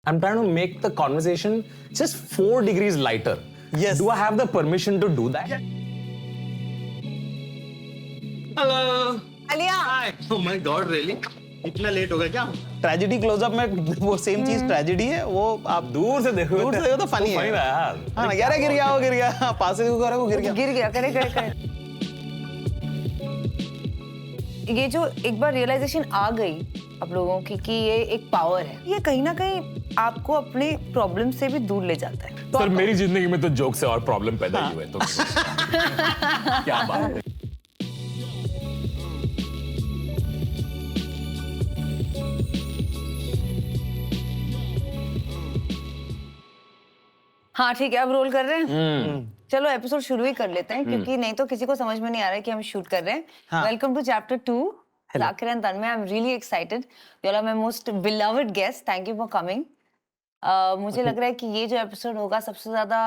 I'm trying to make the conversation just 4 degrees lighter. Yes. Do I have the permission to do that? Hello. Alia Hi. Oh my God, really? इतना late हो गया क्या? Tragedy close up में वो same चीज tragedy है, वो आप दूर से देखो तो फनी है यार। हाँ ना, यार गिर गया पास से को गिर गया। गिर गया करे ये जो एक बार रियलाइजेशन आ गई आप लोगों की कि ये एक पावर है, ये कहीं ना कहीं आपको अपने प्रॉब्लम से भी दूर ले जाता है। सर मेरी जिंदगी में तो जोक से और प्रॉब्लम पैदा ही हुए तो क्या बात है। हाँ ठीक है, अब रोल कर रहे हैं। चलो एपिसोड शुरू ही कर लेते हैं क्योंकि नहीं तो किसी को समझ में नहीं आ रहा है कि हम शूट कर रहे हैं। Welcome to chapter 2 Zakir and Tanmay. I'm really excited. You all are my most beloved guests. Thank you for coming. मुझे लग रहा है कि ये जो एपिसोड होगा सबसे ज्यादा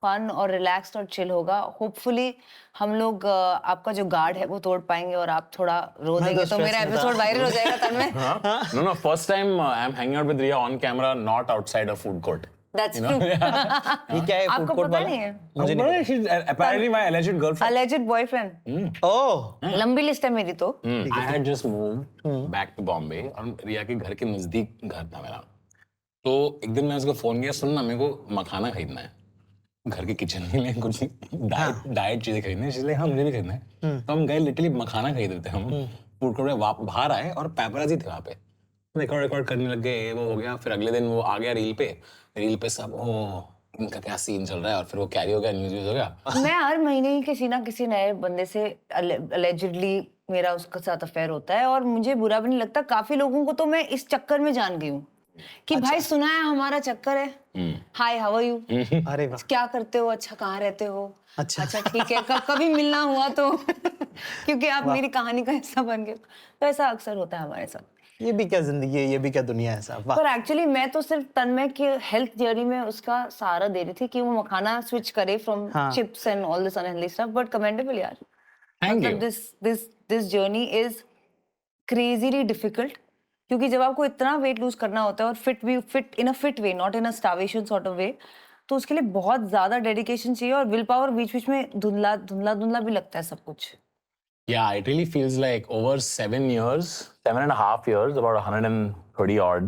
फन और रिलैक्स्ड और चिल होगा। होपफुली हम लोग आपका जो गार्ड है वो तोड़ पाएंगे और आप थोड़ा रो देंगे तो मेरा एपिसोड वायरल हो जाएगा तन्मय। No, first time I'm hanging out with Riya on camera, not outside a food court. That's true. ये क्या है आपको फूड कोर्ट पता वाला? नहीं है? मुझे नहीं पता। She's apparently my alleged girlfriend. Alleged boyfriend. ओह लंबी लिस्ट है मेरी तो। I had just moved back to Bombay और रिया के घर के नजदीक घर था मेरा। तो एक दिन मैंने उसको फोन किया, सुन ना मेरे को मखाना खरीदना है घर के किचन के लिए, कुछ डाइट चीजें खरीदनी है, इसलिए हाँ मुझे भी खरीदना है। तो हम गए, लिटरली मखाना खरीद रहे थे हम, फूड कोर्ट में बाहर आए और पैपराजी थे वहाँ पे, रिकॉर्ड करने लग गए, वो हो गया। फिर अगले दिन वो आ गया रील पे सब इनका क्या सीन चल रहा है, और फिर वो कैरी हो गया, न्यूज़ हो गया। मैं हर महीने ही किसी ना किसी नए बंदे से अलेजिडली मेरा उसके साथ अफेयर होता है और मुझे बुरा भी नहीं लगता। काफी लोगों को तो मैं इस चक्कर में जान गई हूँ कि भाई सुना है हमारा चक्कर है, हाय हाउ आर यू, अरे वाह क्या करते हो, अच्छा कहाँ रहते हो, अच्छा ठीक है, कभी मिलना हुआ तो क्योंकि आप मेरी कहानी का हिस्सा बन गए। तो ऐसा अक्सर होता है हमारे साथ। ये भी क्या जिंदगी है, ये भी क्या दुनिया है साहब। वाह पर एक्चुअली मैं तो सिर्फ तन्मय के हेल्थ जर्नी में उसका सहारा दे रही थी कि वो मखाना स्विच करे from chips and all this unhealthy stuff. But commendable यार, Thank you. This journey is crazily difficult क्योंकि जब आपको इतना वेट लूज करना होता है और fit in a fit way, not in a starvation sort of वे, तो उसके लिए बहुत ज्यादा डेडिकेशन चाहिए और विल पावर बीच में धुंधला भी लगता है सब कुछ। Yeah, it really feels like over 7.5 years, about 130 odd.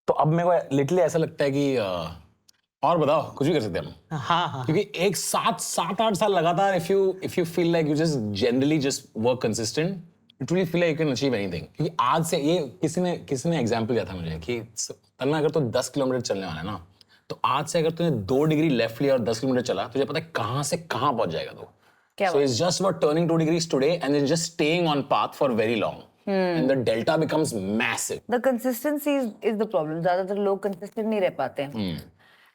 तो अब मेरे को लिटरली ऐसा लगता है कि और बताओ कुछ भी कर सकते हैं हम। हाँ क्योंकि एक 7-8 साल लगातार if you feel like you just generally just work consistent, you truly feel like you can achieve anything. क्योंकि आज से ये किसी ने एग्जांपल दिया था मुझे कि तन्मय अगर तो 10 किलोमीटर चलने वाला है ना, तो आज से अगर तूने 2 डिग्री लेफ्ट लिया और 10 किलोमीटर चला, तुझे पता है कहाँ से कहाँ पहुंच जाएगा तू। So it's just about turning 2 degrees today and then just staying on path for very long. And the delta becomes massive. The consistency is the problem. ज्यादातर लोग consistent नहीं रह पाते हैं।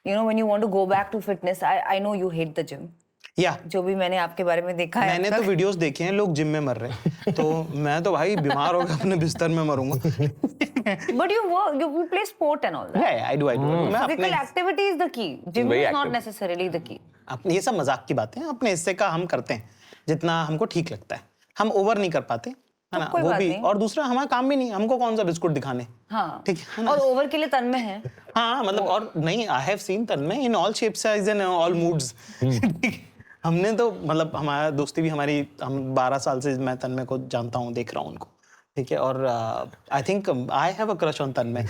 You know, when you want to go back to fitness, I know you hate the gym. या जो भी मैंने आपके बारे में देखा है। मैंने तो वीडियोस देखे हैं, लोग जिम में मर रहे हैं, तो मैं तो भाई बीमार होकर अपने बिस्तर में मरूंगा। But you play sport and all that. Yeah, I do. मैं Physical अपने activity is the key. Gym Very is not active. necessarily the key. अपने ये सब मजाक की बातें हैं, अपने हिस्से का हम करते हैं जितना हमको ठीक लगता है, हम ओवर नहीं कर पाते है ना, कोई वो बात भी। नहीं। और दूसरा हमारा काम भी नहीं, हमको कौन सा बिस्कुट दिखाने। हाँ। ठीक है ना? और ओवर के लिए तन्मय है। हाँ मतलब और नहीं, आई have scene Tanmay in all shapes size and all moods. हमने तो मतलब हमारा दोस्ती भी हमारी, हम 12 साल से मैं तन्मय को जानता हूँ, देख रहा हूँ उनको, ठीक है। और I think I have a crush on Tanmay.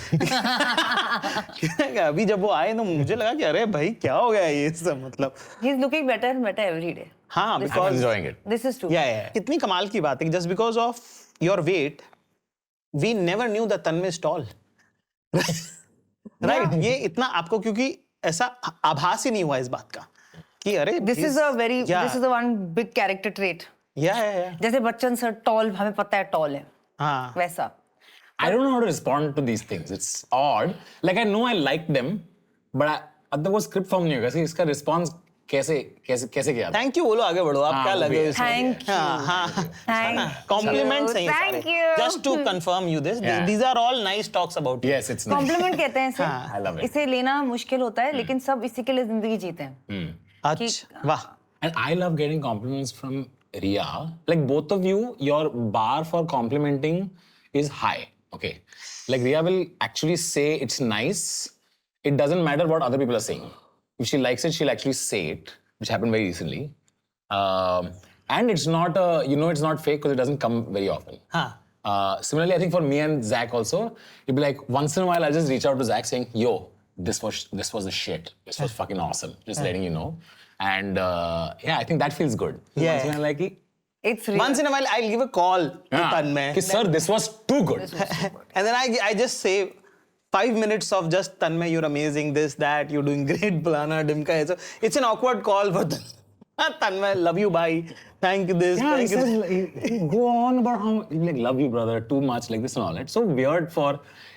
अभी जब वो आए तो मुझे लगा कि अरे भाई क्या हो गया ये सब, मतलब He is looking better and better every day. हाँ I'm because enjoying it. This is true. या कितनी कमाल की बात है, just because of your weight we never knew the Tanmay stall. Right, ये इतना आपको क्योंकि ऐसा आभास ही नहीं हुआ इस बात का कि अरे This is the one big character trait. या जैसे बच्चन सर टॉल, हमें पता है टॉल है, हाँ वैसा। I don't know how to respond to these things. It's odd. Like I know I like them, but अब तक वो script form नहीं होगा। ऐसे इसका response कैसे किया? थैंक यू बोलो, आगे बढ़ो, आप हाँ, क्या वो लगे भी हो है। इसमें? Thank you. हाँ कॉम्प्लीमेंट्स हैं ये Thank सारे। you. Just to confirm you this, Yeah. These are all nice talks about you. Yes, it's nice. Compliment कहते हैं I love इसे। it. इसे लेना मुश्किल होता है लेकिन सब इसी के लिए जिंदगी जीते हैं। अच्छा वाह, And I love getting compliments from Riya. Like both of you, your bar for complimenting is high. Okay, like Riya will actually say it's nice. It doesn't matter what other people are saying. If she likes it, she'll actually say it, which happened very recently. And it's not it's not fake because it doesn't come very often. Similarly, I think for me and Zach also, it'd be like once in a while I'll just reach out to Zach saying, "Yo, this was the shit. This was fucking awesome." Just letting you know. And I think that feels good. Yeah. Once in a while, like, It's real. Once in a while, I'll give a call to Tanmay. कि, sir, this was too good. And then I just say 5 minutes of just Tanmay, you're amazing, this, that, you're doing great, Plana, Dimka. So it's an awkward call for Tanmay, love you, bye. Thank you, this, Yeah, thank he you. says, he go on about how, like, love you, brother, too much, like this and all. It's so weird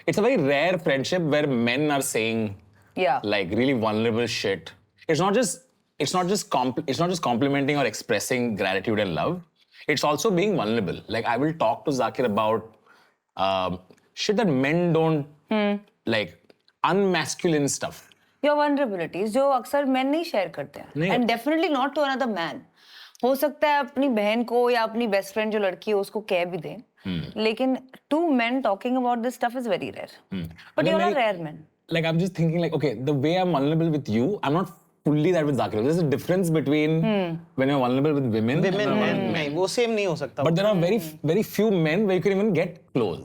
it's a very rare friendship where men are saying, like, really vulnerable shit. It's not just complimenting or expressing gratitude and love. It's also being vulnerable. Like, I will talk to Zakir about shit that men don't, like, unmasculine stuff. Your vulnerabilities जो अक्सर men नहीं share करते हैं, and definitely not to another man. हो सकता है अपनी बहन को या अपनी बेस्ट फ्रेंड जो लड़की है उसको कह भी दें, लेकिन two men talking about this stuff is very rare. But you're a rare man. Like, I'm just thinking, like, okay, the way I'm vulnerable with you, I'm not fully that with Zakir. There's a difference between when you're vulnerable with women and Men, नहीं, वो same नहीं हो सकता. But there are very, very few men where you can even get close.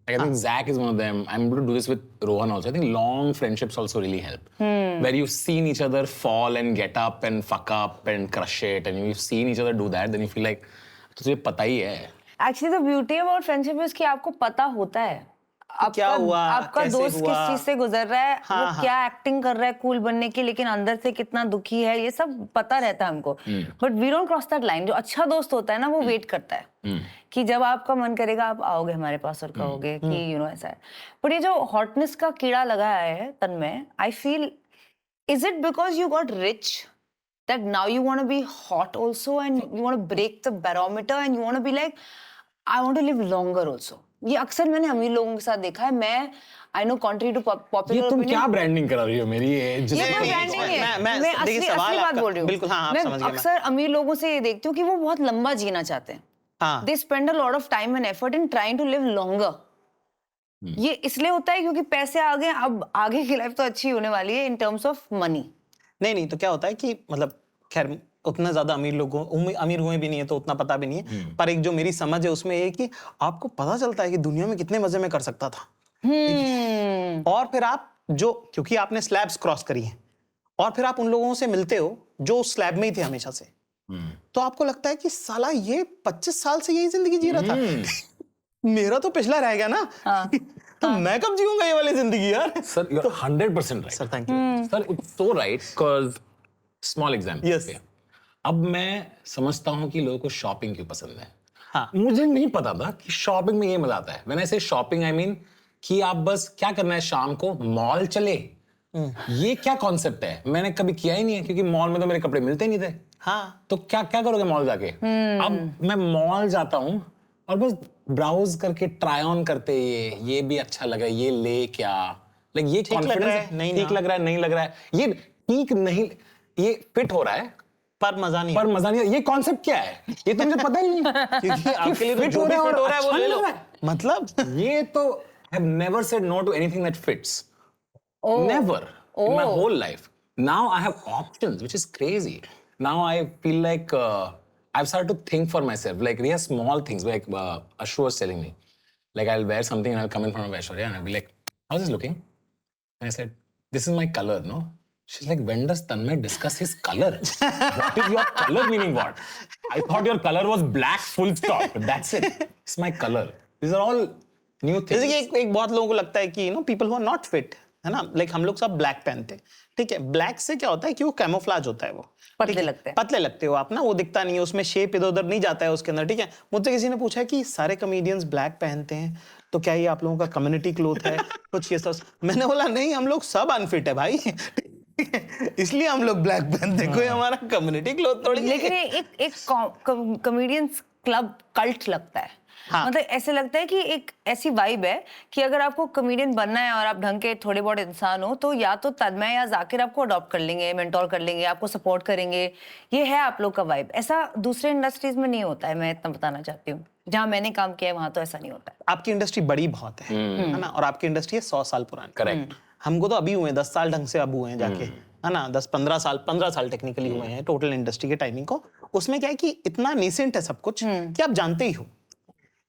Like, I think Zach is one of them. I'm able to do this with Rohan also. I think long friendships also really help. Where you've seen each other fall and get up and fuck up and crush it, and you've seen each other do that, then you feel like, तुझे पता ही है. Actually, the beauty about friendship is कि आपको पता होता है. क्या हुआ, आपका कैसे दोस्त हुआ? किस चीज से गुजर रहा है, वो क्या एक्टिंग कर रहा है कूल बनने की, लेकिन अंदर से कितना दुखी है, ये सब पता रहता है हमको. But we don't cross that line. जो अच्छा दोस्त होता है ना, वो वेट करता है कि जब आपका मन करेगा आप आओगे हमारे पास और कहोगे कि यू नो ऐसा है. बट ये जो हॉटनेस का कीड़ा लगा है Tanmay, I feel, is it because you got rich that now you want to be hot also and you want to break the barometer and you want to be like, I want to live longer also. ये अक्सर मैंने अमीर लोगों के साथ देखा है. मैं I know contrary to popular ये तुम opinion, क्या ब्रांडिंग करा रही हो मेरी ये ये कोई branding नहीं है. मैं मैं देखिए, असली सवाल बात आपका- बोल रही हूँ. बिल्कुल, हाँ, आप समझ मैं गए. अक्सर अमीर लोगों से ये देखती हूँ कि वो बहुत लंबा जीना चाहते हैं. हाँ. They spend a lot of time and effort in trying to live longer. ये इसलिए होता है क्योंकि पैसे आ गए, अब आगे की लाइफ तो अच्छी होने वाली है in terms of money. नहीं, तो क्या होता है कि मतलब खैर उतना ज्यादा अमीर हुए भी नहीं है तो उतना पता भी नहीं है. पर एक जो मेरी समझ है उसमें ये कि आपको पता चलता है कि दुनिया में कितने मजे में कर सकता था. और फिर आप क्योंकि आपने स्लैब्स क्रॉस करी हैं और फिर आप उन लोगों से मिलते हो जो उस स्लैब में ही थे हमेशा से, तो आपको लगता है कि साला ये 25 साल से यही जिंदगी जी रहा था. मेरा तो पिछला रह गया ना. तो मैं कब जीऊंगा ये वाली जिंदगी यार. Sir, you're 100% right. Sir thank you. Sir, it's so right because small example. Yes. Okay. अब मैं समझता हूँ कि लोगों को शॉपिंग क्यों पसंद है. हाँ. मुझे नहीं पता था कि शॉपिंग में ये मजा आता है. When I say shopping, I mean कि आप बस क्या करना है शाम को मॉल चले. ये क्या कॉन्सेप्ट है, मैंने कभी किया ही नहीं है क्योंकि मॉल में तो मेरे कपड़े मिलते नहीं थे. हाँ. तो क्या क्या करोगे मॉल जाके. अब मैं मॉल जाता हूँ और बस ब्राउज करके ट्राई ऑन करते ये भी अच्छा लगा, ये ले क्या, लाइक ये कॉन्फिडेंस ठीक लग रहा है नहीं लग रहा है, ये ठीक नहीं, ये फिट हो रहा है पर मजा नहीं. ये कॉन्सेप्ट क्या है, ये तो मुझे पता ही नहीं. क्योंकि आपके लिए तो fit जो हो भी रहा है फिट हो और रहा है वो अच्छा ले लो. लग रहा है. मतलब ये तो I have never said no to anything that fits. Never in my whole life. Now I have options, which is crazy. Now I feel like I've started to think for myself. Like really small things. Like Ashu was telling me, like I'll wear something and I'll come in front of Aishwarya and I'll be like, "How's this looking?" And I said, "This is my color, no?" She's like, "When does Tanmay discuss his color? What is your color meaning? What? I thought your color was black, full stop. That's it. It's my color. These are all new things." जैसे कि एक बहुत लोगों को लगता है कि people who are not fit है ना, लाइक हम लोग सब ब्लैक पहनते हैं. ठीक है, ब्लैक से क्या होता है कि वो कैमोफ्लाज होता है. वो पतले लगते हैं. पतले लगते हो आप ना, वो दिखता नहीं है, उसमें शेप इधर उधर नहीं जाता है उसके अंदर. ठीक है, मुझसे किसी ने पूछा कि सारे कॉमेडियंस ब्लैक पहनते हैं तो क्या ये आप लोगों का कम्युनिटी क्लोथ है कुछ ये सब. मैंने बोला नहीं, हम लोग सब अनफिट है भाई. इसलिए हम लोग ब्लैक पहनते हैं, कोई हमारा कम्युनिटी क्लोथ थोड़ी. लेकिन एक कॉमेडियंस क्लब कल्ट लगता है. मतलब ऐसे लगता है कि एक ऐसी वाइब है कि अगर आपको कॉमेडियन बनना है और आप ढंग के थोड़े बहुत इंसान हो, तो या तो तन्मय या जाकिर आपको अडॉप्ट कर लेंगे, मेंटोर कर लेंगे, आपको सपोर्ट करेंगे। ये है आप लोग का वाइब। ऐसा दूसरे इंडस्ट्रीज में नहीं होता है, मैं इतना बताना चाहती हूँ। जहाँ मैंने काम किया है वहां तो ऐसा नहीं होता है। आपकी इंडस्ट्री बड़ी बहुत है ना, और आपकी इंडस्ट्री है 100 साल पुरानी। करेक्ट। हमको तो अभी हुए हैं 10 साल ढंग से अब हुए हैं जाके, है ना, 15 साल टेक्निकली हुए हैं टोटल इंडस्ट्री के टाइमिंग को। उसमें क्या है कि इतना नेसेंट है सब कुछ कि आप जानते ही हो।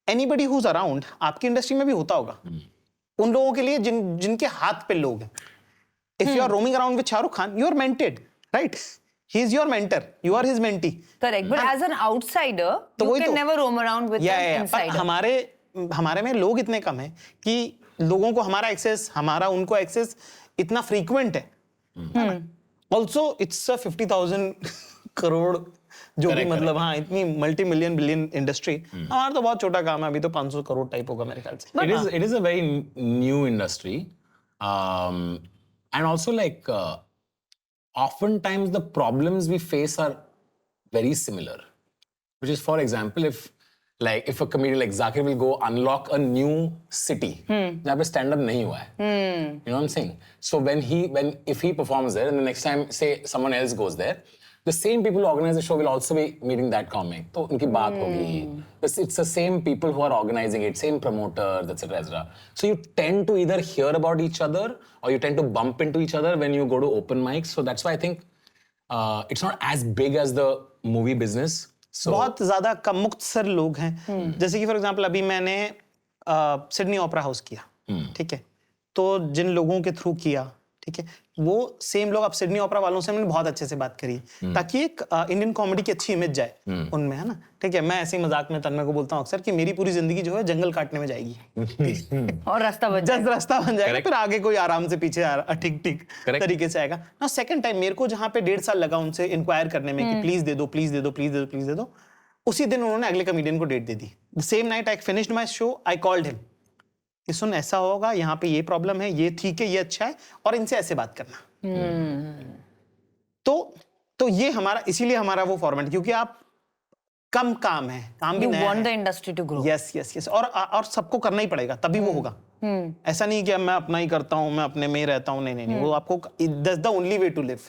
एनीबडी हु इज अराउंड, आपकी इंडस्ट्री में भी होता होगा, उन लोगों के लिए जिनके हाथ पे लोग हैं। If you are roaming around with Shahrukh Khan, you are mentored, right? He is your mentor, you are his mentee. Correct, but as an outsider तो यू वही कैन तो- never roam around with an पर इनसाइडर। हमारे में लोग इतने कम हैं कि लोगों को हमारा एक्सेस, हमारा उनको एक्सेस इतना फ्रीक्वेंट है। ऑल्सो इट्स 50,000 करोड़ जो भी मतलब, हाँ, इतनी मल्टी मिलियन बिलियन इंडस्ट्री। हमारा तो बहुत छोटा काम है, अभी तो 500 करोड़ टाइप होगा मेरे ख्याल से। It is a very new industry, and also like oftentimes the problems we face are very similar. Which is, for example, if a comedian like Zakir will go unlock a new city जहाँ पे stand up नहीं हुआ है, you know what I'm saying? So if he performs there and the next time say someone else goes there, the same people who organize the show will also be meeting that comic. तो उनकी बात होगी. It's the same people who are organizing it, same promoters, etc., etc. So you tend to either hear about each other or you tend to bump into each other when you go to open mics. So that's why I think it's not as big as the movie business. So बहुत ज्यादा कम मुख्तसर लोग हैं। जैसे कि for example अभी मैंने Sydney opera house किया, ठीक है, तो जिन लोगों के थ्रू किया, ठीक है, वो सेम लोग, अब सिडनी ओपेरा वालों से मैंने बहुत अच्छे से बात करी ताकि एक इंडियन कॉमेडी की अच्छी इमेज जाए उनमें, है ना, ठीक है। मैं ऐसे ही मजाक में तन्मय को बोलता हूँ अक्सर कि मेरी पूरी जिंदगी जो है जंगल काटने में जाएगी और रास्ता बच जस्ट रास्ता बन जाएगा, फिर आगे कोई आराम से पीछे ठीक ठीक Correct. तरीके से आएगा ना। सेकंड टाइम मेरे को जहाँ पे 1.5 साल लगा उनसे इंक्वायर करने में कि प्लीज दे दो, प्लीज दे दो, प्लीज दे दो, प्लीज दे दो, उसी दिन उन्होंने अगले कॉमेडियन को डेट दे दी। The same night I finished my show, I called him कि सुन ऐसा होगा, यहाँ पे ये प्रॉब्लम है, ये ठीक है, ये अच्छा है, और इनसे ऐसे बात करना। तो ये हमारा, इसीलिए हमारा वो फॉर्मेट, क्योंकि आप कम काम है, काम भी You नया want the है। industry to grow. Yes yes yes, और सबको करना ही पड़ेगा तभी वो होगा। ऐसा नहीं कि मैं अपना ही करता हूँ, मैं अपने में ही रहता हूँ, नहीं नहीं नहीं, वो आपको, that's the only way to live।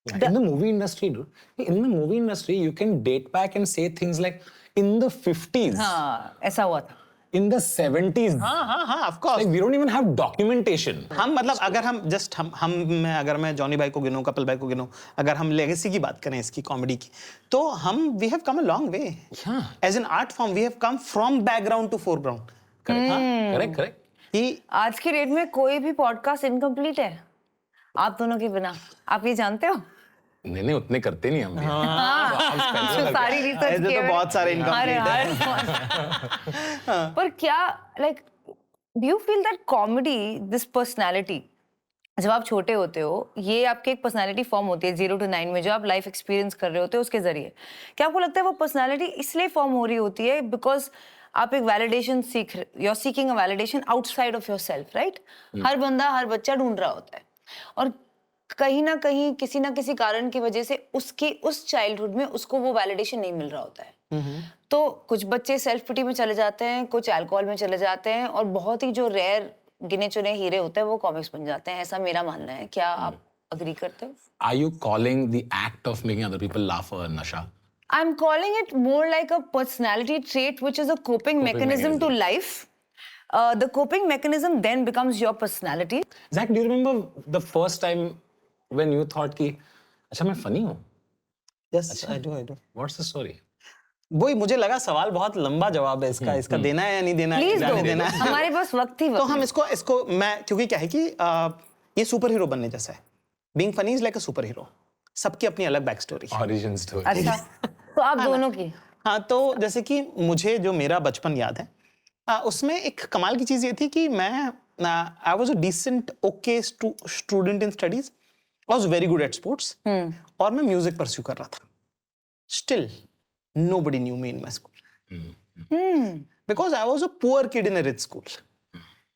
in the movie industry, dude, in the movie industry, you can date back and say things like in the 50s, हाँ, ऐसा हुआ था। in the 70s. हाँ हाँ हाँ, of course। Like we don't even have documentation. हम मतलब अगर हम जस्ट अगर मैं जॉनी भाई को गिनूं, कपिल भाई को गिनूं, अगर हम लेगेसी की बात करें इसकी कॉमेडी की, तो हम we have come a long way. Yeah. As an art form we have come from background to foreground. Correct, correct. कि आज के डेट में कोई भी पॉडकास्ट इनकम्प्लीट है आप दोनों के बिना, आप ये जानते हो? नहीं उतने करते नहीं हम भी। तो सारी रिसर्च ऐसे तो बहुत सारे incomplete पर क्या, like, do you feel that comedy, this personality, जब आप छोटे होते हो, ये आपकी एक पर्सनालिटी फॉर्म होती है 0 to 9 में, जो आप लाइफ एक्सपीरियंस कर रहे होते हो उसके जरिए, क्या आपको लगता है वो पर्सनालिटी इसलिए फॉर्म हो रही होती है बिकॉज आप एक validation you are seeking a validation outside of yourself, right? हर बंदा, हर बच्चा ढूंढ रहा होता है, और कहीं ना कहीं किसी ना किसी कारण की वजह से उसके उस चाइल्डहुड में उसको वो वैलिडेशन नहीं मिल रहा होता है। तो कुछ बच्चे सेल्फ पिटी में चले जाते हैं, कुछ अल्कोहल में चले जाते हैं, और बहुत ही जो रेयर गिने चुने हीरे होते हैं वो कॉमिक्स बन जाते हैं। ऐसा मेरा मानना है, क्या आप अग्री करते हो? Are you calling the act of making other people laugh a nasha? I'm calling it more like a personality trait, which is a coping mechanism to life. The coping mechanism then becomes your personality. Zach, do you remember the first time when you thought कि अच्छा मैं funny हूँ? Yes I do. What's the story? वही मुझे लगा सवाल बहुत लंबा जवाब है इसका देना है या नहीं देना है, Please जाने दो, देना है। हमारे पास वक्त ही तो वक्त हम है। इसको मैं, क्योंकि क्या है कि ये सुपर हीरो बनने जैसा है। Being funny is like a super hero, सबकी अपनी अलग बैक स्टोरी। Origin story. अच्छा, तो आप दोनों की। हाँ, तो जैसे कि मुझे जो मेरा बचपन याद है, उसमें एक कमाल की चीज ये थी कि मैं I was a decent okay student in studies, I was very good at sports, और मैं म्यूजिक परस्यू कर रहा था। Still nobody knew me in my school because I was a poor kid in a rich school।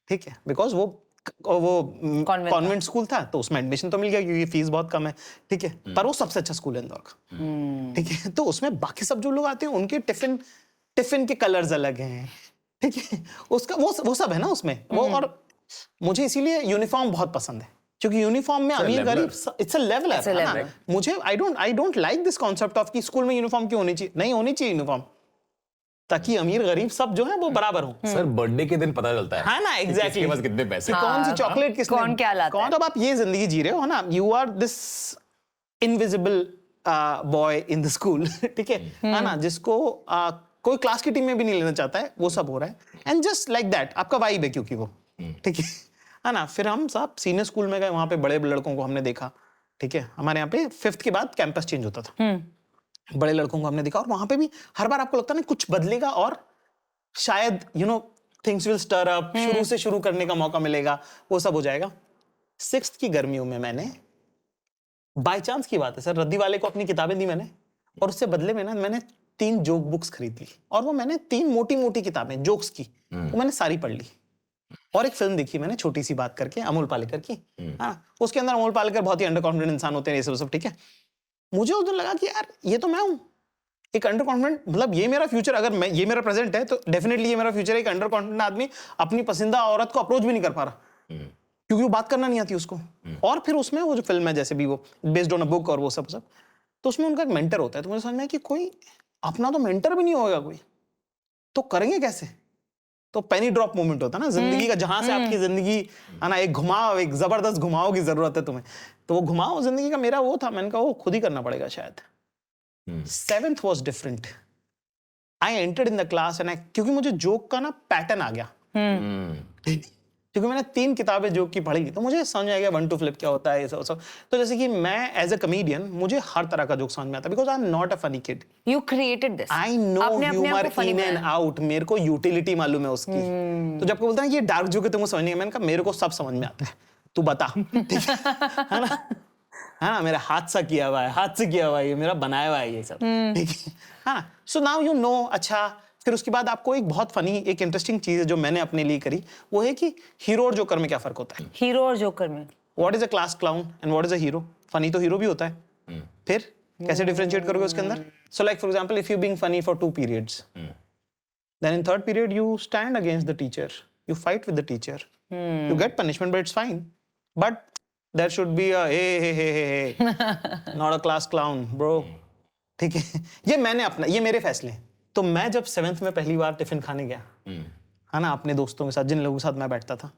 ठीक है, because वो Convent convent school था, तो उसमें एडमिशन तो मिल गया क्योंकि फीस बहुत कम है, ठीक है, पर वो सबसे अच्छा स्कूल है इंदौर का, ठीक है। तो उसमें बाकी सब जो लोग आते हैं उनके टिफिन टिफिन के कलर्स अलग हैं, ठीक है, उसका वो सब है ना उसमें वो। और मुझे इसीलिए यूनिफॉर्म बहुत पसंद है, क्योंकि यूनिफॉर्म में अमीर गरीब it's a level It's a है level. ना। मुझे I don't like this concept of कि स्कूल में यूनिफॉर्म क्यों होनी चाहिए, नहीं होनी चाहिए यूनिफॉर्म, ताकि अमीर गरीब सब जो है वो बराबर हो। सर बर्थडे के दिन पता चलता है है ना, कि एग्जैक्टली किसके पास कितने पैसे कि हैं। कौन सी चॉकलेट किसने, कौन क्या लाता है। कौन, अब आप ये जिंदगी जी रहे हो, है ना, you are this invisible boy in the school, ठीक है ना, जिसको कोई क्लास की टीम में भी नहीं लेना चाहता है, वो सब हो रहा है, एंड जस्ट लाइक दैट आपका वाइब है, क्योंकि वो ठीक है ना। फिर हम सब सीनियर स्कूल में गए, वहां पे बड़े लड़कों को हमने देखा, ठीक है, हमारे यहाँ पे 5th के बाद कैंपस चेंज होता था, बड़े लड़कों को हमने देखा, और वहां पे भी हर बार आपको लगता है ना कुछ बदलेगा और शायद थिंग्स विल स्टर अप, शुरू से शुरू करने का मौका मिलेगा, वो सब हो जाएगा। 6th की गर्मियों में मैंने, बाय चांस की बात है सर, रद्दी वाले को अपनी किताबें दी मैंने, और उससे बदले में ना मैंने 3 जोक बुक्स खरीद ली, और वो मैंने 3 मोटी मोटी किताबें जोक्स की, वो मैंने सारी पढ़ ली। और एक फिल्म देखी मैंने छोटी सी बात करके, अमोल पालेकर की, हाँ, उसके अंदर अमोल पालेकर बहुत ही अंडर कॉन्फिडेंट इंसान होते हैं, ये सब ठीक है। मुझे उस दिन लगा कि यार ये तो मैं हूँ, एक अंडर कॉन्फिडेंट, मतलब ये मेरा फ्यूचर, अगर मैं, ये मेरा प्रेजेंट है तो डेफिनेटली ये मेरा फ्यूचर है। एक अंडर कॉन्फिडेंट आदमी अपनी पसंदीदा औरत को अप्रोच भी नहीं कर पा रहा, क्योंकि वो बात करना नहीं आती उसको। और फिर उसमें वो जो फिल्म है, जैसे भी वो बेस्ड ऑन अ बुक और वो सब, तो उसमें उनका एक मेंटर होता है, तो मुझे समझ में आया कि कोई अपना तो मेंटर भी नहीं होगा कोई, तो करेंगे कैसे। तो पेनी ड्रॉप मोमेंट होता है ना जिंदगी का, जहां से आपकी जिंदगी है ना, एक घुमाव, एक जबरदस्त घुमाव की जरूरत है तुम्हें, तो वो घुमाव जिंदगी का मेरा वो था, मैंने कहा वो खुद ही करना पड़ेगा शायद। 7th was different. I entered in the class and क्योंकि मुझे जोक का ना पैटर्न आ गया, क्योंकि मैंने 3 किताबें जोक की पढ़ी, तो मुझे समझ आ गया 1 to flip क्या होता है, ये सब। तो जैसे कि मैं एज अ कमेडियन, मुझे हर तरह का जोक समझ में आता है, because I am not a funny kid. You created this. I know आपने अपने आप ह्यूमर को funny इन एंड बनाया। आउट, मेरे को यूटिलिटी मालूम है उसकी। तो जब कोई बोलता है ये डार्क जोक है तुमको समझ नहीं है, मैंने कहा मेरे को सब समझ में आता है, तू बता, ठीक है ना, है ना, मेरा हाथ से किया हुआ है, हाथ से किया हुआ है, ये मेरा बनाया हुआ है, ये सब, ठीक है। हाँ, सो नाउ यू नो। अच्छा, फिर उसके बाद आपको एक बहुत फनी, एक इंटरेस्टिंग चीज है जो मैंने अपने लिए करी, वो है कि हीरो और जोकर में क्या फर्क होता है। हीरो और जोकर में what is a class clown and what is a hero. Funny तो हीरो भी होता है, फिर कैसे डिफरेंशिएट करोगे उसके अंदर। So like for example, if you being funny for 2 periods, then in 3rd period you stand against the teacher, you fight with the teacher, you get punishment, but it's fine, but there should be a hey not a class clown bro, ठीक है। ये मैंने अपना, ये मेरे फैसले हैं। तो मैं जब 7th में पहली बार टिफिन खाने गया, है ना, अपने दोस्तों के साथ, जिन लोगों के साथ मैं बैठता था,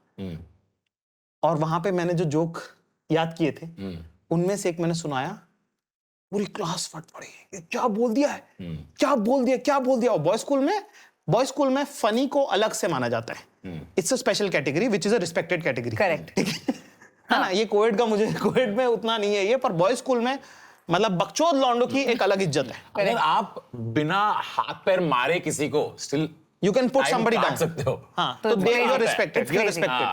और वहां पे मैंने जो जोक याद किए थे, उनमें से एक मैंने सुनाया, पूरी क्लास फट पड़ी, ये क्या बोल दिया है, क्या बोल दिया, क्या बोल दिया। और बॉय स्कूल में फनी को अलग से माना जाता है, it's a special category which is a respected category, correct, ठीक है ना। ये कोविड का, मुझे कोविड में उतना नहीं है ये, पर बॉय स्कूल में मतलब बकचोद लौंडों की एक अलग इज्जत है। अगर आप बिना हाथ पैर मारे किसी को still you can put time somebody काट डाउन सकते हो। हाँ, तो they you are respected, you are respected.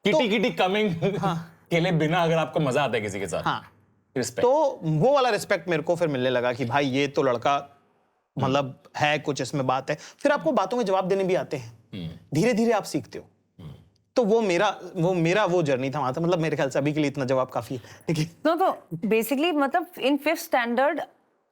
Kitty kitty coming के लिए बिना, अगर आपको मजा आता है किसी के साथ, हाँ, रिस्पेक्ट। तो वो वाला रिस्पेक्ट मेरे को फिर मिलने लगा कि भाई ये तो लड़का मतलब है, कुछ इसमें बात है। फिर आपको बातों के जवाब देने भी आते हैं, धीरे धीरे आप सीखते हो। तो वो मेरा वो जर्नी था वहां था, मतलब मेरे ख्याल से अभी के लिए इतना जवाब काफी है, ठीक है। तो बेसिकली मतलब इन 5th स्टैंडर्ड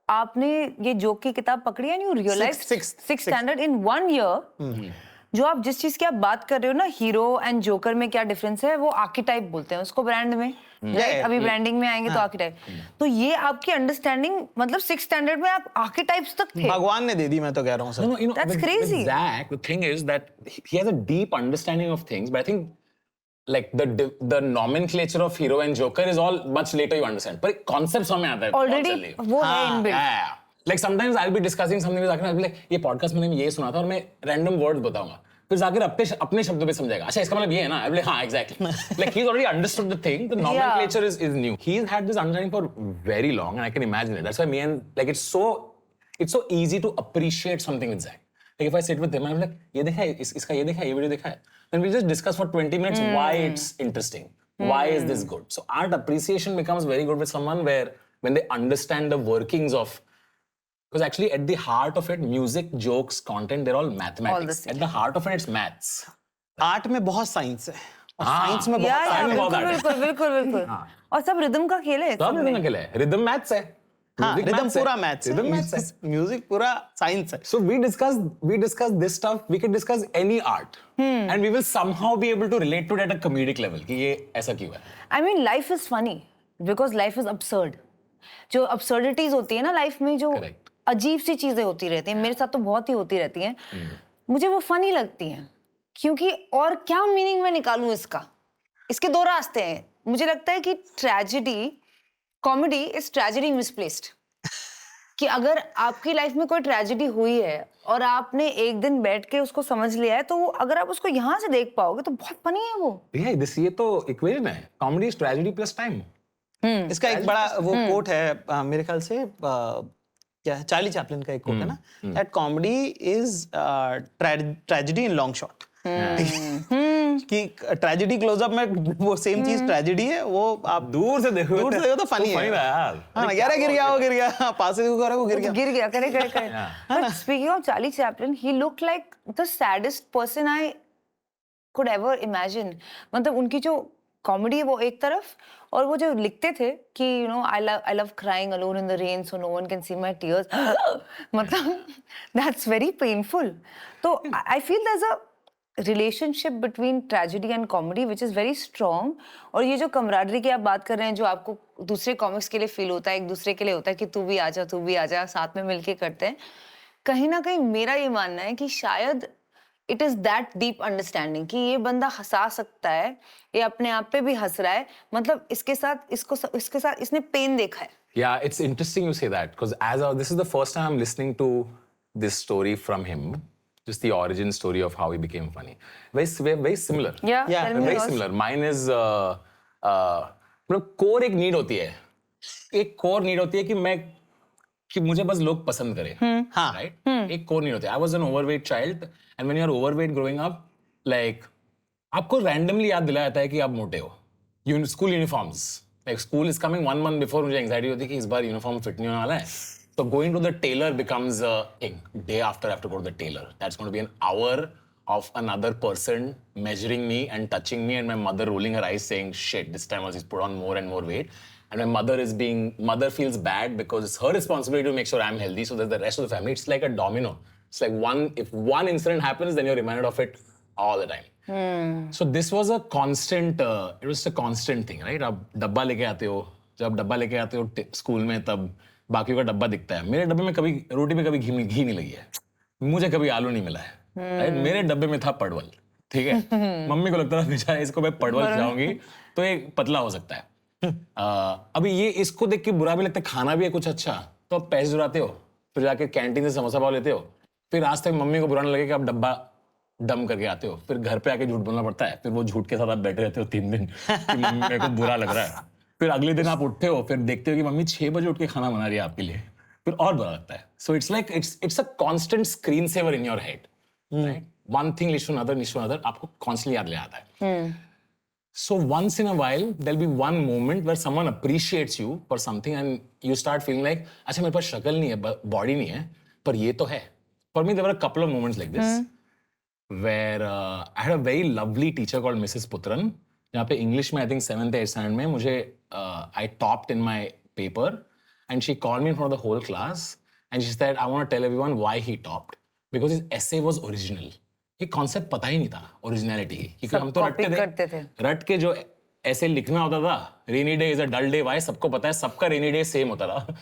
आपने ये जोक की किताब पकड़ी and you realise Sixth. 6th standard in 1 year, जो आप जिस चीज की आप बात कर रहे हो ना, हीरो एंड जोकर में क्या डिफरेंस है, वो आर्केटाइप बोलते हैं उसको ब्रांड में, राइट। अभी ब्रांडिंग में आएंगे तो आर्केटाइप। तो ये आपकी अंडरस्टैंडिंग, मतलब 6th स्टैंडर्ड में आप आर्केटाइप्स तक थे। भगवान ने दे दी, मैं तो कह रहा हूँ sir. That's crazy. Zach, the thing is that he has a deep understanding of things, but I think like the nomenclature of hero and joker is all much later you understand. पर concept समझ आता है already बहुत जल्दी। वो है inbuilt. Yeah. Like sometimes I'll be discussing something with Zakir, I'll be like, ये podcast में मैंने ये सुना था और मैं random words बताऊंगा, फिर जाकिर अपने शब्दों पे समझेगा, अच्छा इसका मतलब ये है ना, I'll be like, हाँ exactly. Like he's already understood the thing, the nomenclature is new. He's had this understanding for very long and I can imagine it. That's why me and like it's so easy to appreciate something with Zach. Like if I sit with him and I'm like, ये देखा है, इसका ये देखा है, ये video देखा है, then we just discuss for 20 minutes why it's interesting, why is this good. So art appreciation becomes very good with someone where when they understand the workings of, because actually at the heart of it, music, jokes, content, they're all mathematics. At the heart of it, it's maths. Art में बहुत science है, और science में या बहुत बहुत art है। बिल्कुल। और सब रिदम का खेल है, सब रिदम के लिए रिदम मैथ्स है। हाँ, Music रिदम maths है. पूरा मैथ्स Rhythm maths है. म्यूजिक पूरा साइंस है. So we discuss this stuff. We can discuss any art, and we will somehow be able to relate to it at a comedic level. कि ये ऐसा क्यों है? I mean, life is funny because life is absurd. जो absurdities होती है ना life में, जो Correct. अजीब सी चीजें होती रहती हैं, मेरे साथ तो बहुत ही होती रहती हैं, मुझे वो फनी लगती हैं, क्योंकि और क्या मीनिंग मैं निकालूं इसका. इसके दो रास्ते हैं. मुझे लगता है कि कॉमेडी इज ट्रेजेडी मिसप्लेस्ड. कि अगर आपकी लाइफ में कोई ट्रेजेडी हुई है और आपने एक दिन बैठ के उसको समझ लिया है, तो अगर आप उसको यहाँ से देख पाओगे तो बहुत फनी है वो. ये तो इक्वेशन है. Comedy is tragedy plus time. इसका एक बड़ा वो कोट है मेरे ख्याल से क्या है, चार्ली चैपलिन का एक कोट है ना, that comedy is tragedy in long shot. कि ट्रेजेडी क्लोजअप में वो सेम चीज ट्रेजेडी है, वो आप दूर से देखो तो फनी है यार. हाँ ना, गिर गया पास से वो गिर गया. करे. But speaking of Charlie Chaplin, he looked like the saddest person I could ever imagine. मतलब उनकी जो कॉमेडी है वो एक तरफ, और वो जो लिखते थे कि you know I love crying alone in the rain so no one can see my tears, मतलब दैट्स वेरी पेनफुल. तो I feel there is a relationship between tragedy and comedy which is very strong. और ये जो camaraderie की आप बात कर रहे हैं, जो आपको दूसरे कॉमिक्स के लिए फील होता है, एक दूसरे के लिए होता है कि तू भी आ जा, साथ में मिलके करते हैं, कहीं ना कहीं मेरा ये मानना है कि शायद it is that deep understanding कि ये बंदा हंसा सकता है, ये अपने आप पे भी हंस रहा है, मतलब इसके साथ इसने पेन देखा है. Yeah, it's interesting you say that because this is the first time I'm listening to this story from him, just the origin story of how he became funny. Very similar. Yeah, Yeah, tell me Very yours. similar. Mine is मतलब core एक need होती है. एक core need होती है कि मुझे बस लोग पसंद करें. हाँ. Right? एक core need होती है. I was an overweight child, and when you are overweight growing up, like आपको randomly याद दिलाया जाता है कि आप मोटे हो. School uniforms. Like school is coming 1 month before, मुझे anxiety होती है कि इस बार uniform fit नहीं होने वाला है. So going to the tailor becomes a thing. Day after I have to go to the tailor. That's going to be an hour of another person measuring me and touching me, and my mother rolling her eyes saying, shit, this time she's put on more and more weight. And my mother feels bad because it's her responsibility to make sure I'm healthy, so that the rest of the family, it's like a domino. It's like if one incident happens, then you're reminded of it all the time. So this was a constant, it was a constant thing, right? आप डब्बा लेके आते हो, जब डब्बा लेके आते हो स्कूल में, तब बाकियों का डब्बा दिखता है. मेरे डब्बे में कभी रोटी में कभी घी नहीं लगी है, मुझे कभी आलू नहीं मिला है. राइट? मेरे डब्बे में था परवल. ठीक है, मम्मी को लगता था बेचारा इसको मैं परवल खिलाऊंगी तो ये पतला हो सकता है. अभी ये इसको देख के बुरा भी लगता है, खाना भी है कुछ अच्छा, तो आप पैसे जुड़ाते हो, फिर जाके कैंटीन से समोसा पाव लेते हो, फिर आज तक मम्मी को बुरा नहीं लगे कि आप डब्बा डम करके आते हो, फिर घर पे आके झूठ बोलना पड़ता है, फिर वो झूठ के साथ आप बैठे रहते हो 3 दिन कि मम्मी मेरे को बुरा लग रहा है. फिर अगले दिन आप उठते हो, फिर देखते हो कि मम्मी 6 बजे उठ के खाना बना रही है आपके लिए, फिर और बुरा लगता है. So it's like it's a constant screen saver in your head. Right? One thing leads to another, आपको कॉन्स्टेंटली याद ले आता है. So once in a while, there'll be one moment where someone appreciates you for something and you start feeling like, अच्छा मेरे पास शक्ल नहीं है, body नहीं है, पर ये तो है. For me, there were a couple of moments like this, where I had a very lovely teacher called Mrs. Putran, जहाँ पे English में I think 7th or 8th standard में मुझे I topped in my paper, and she called me in front of the whole class, and she said, I want to tell everyone why he topped, because his essay was original. ये concept पता ही नहीं था originality की, क्योंकि हम तो रटते थे. रट के जो ऐसे लिखना होता था, rainy day is a dull day, why सबको पता है, सबका रेनी डे सेम होता था,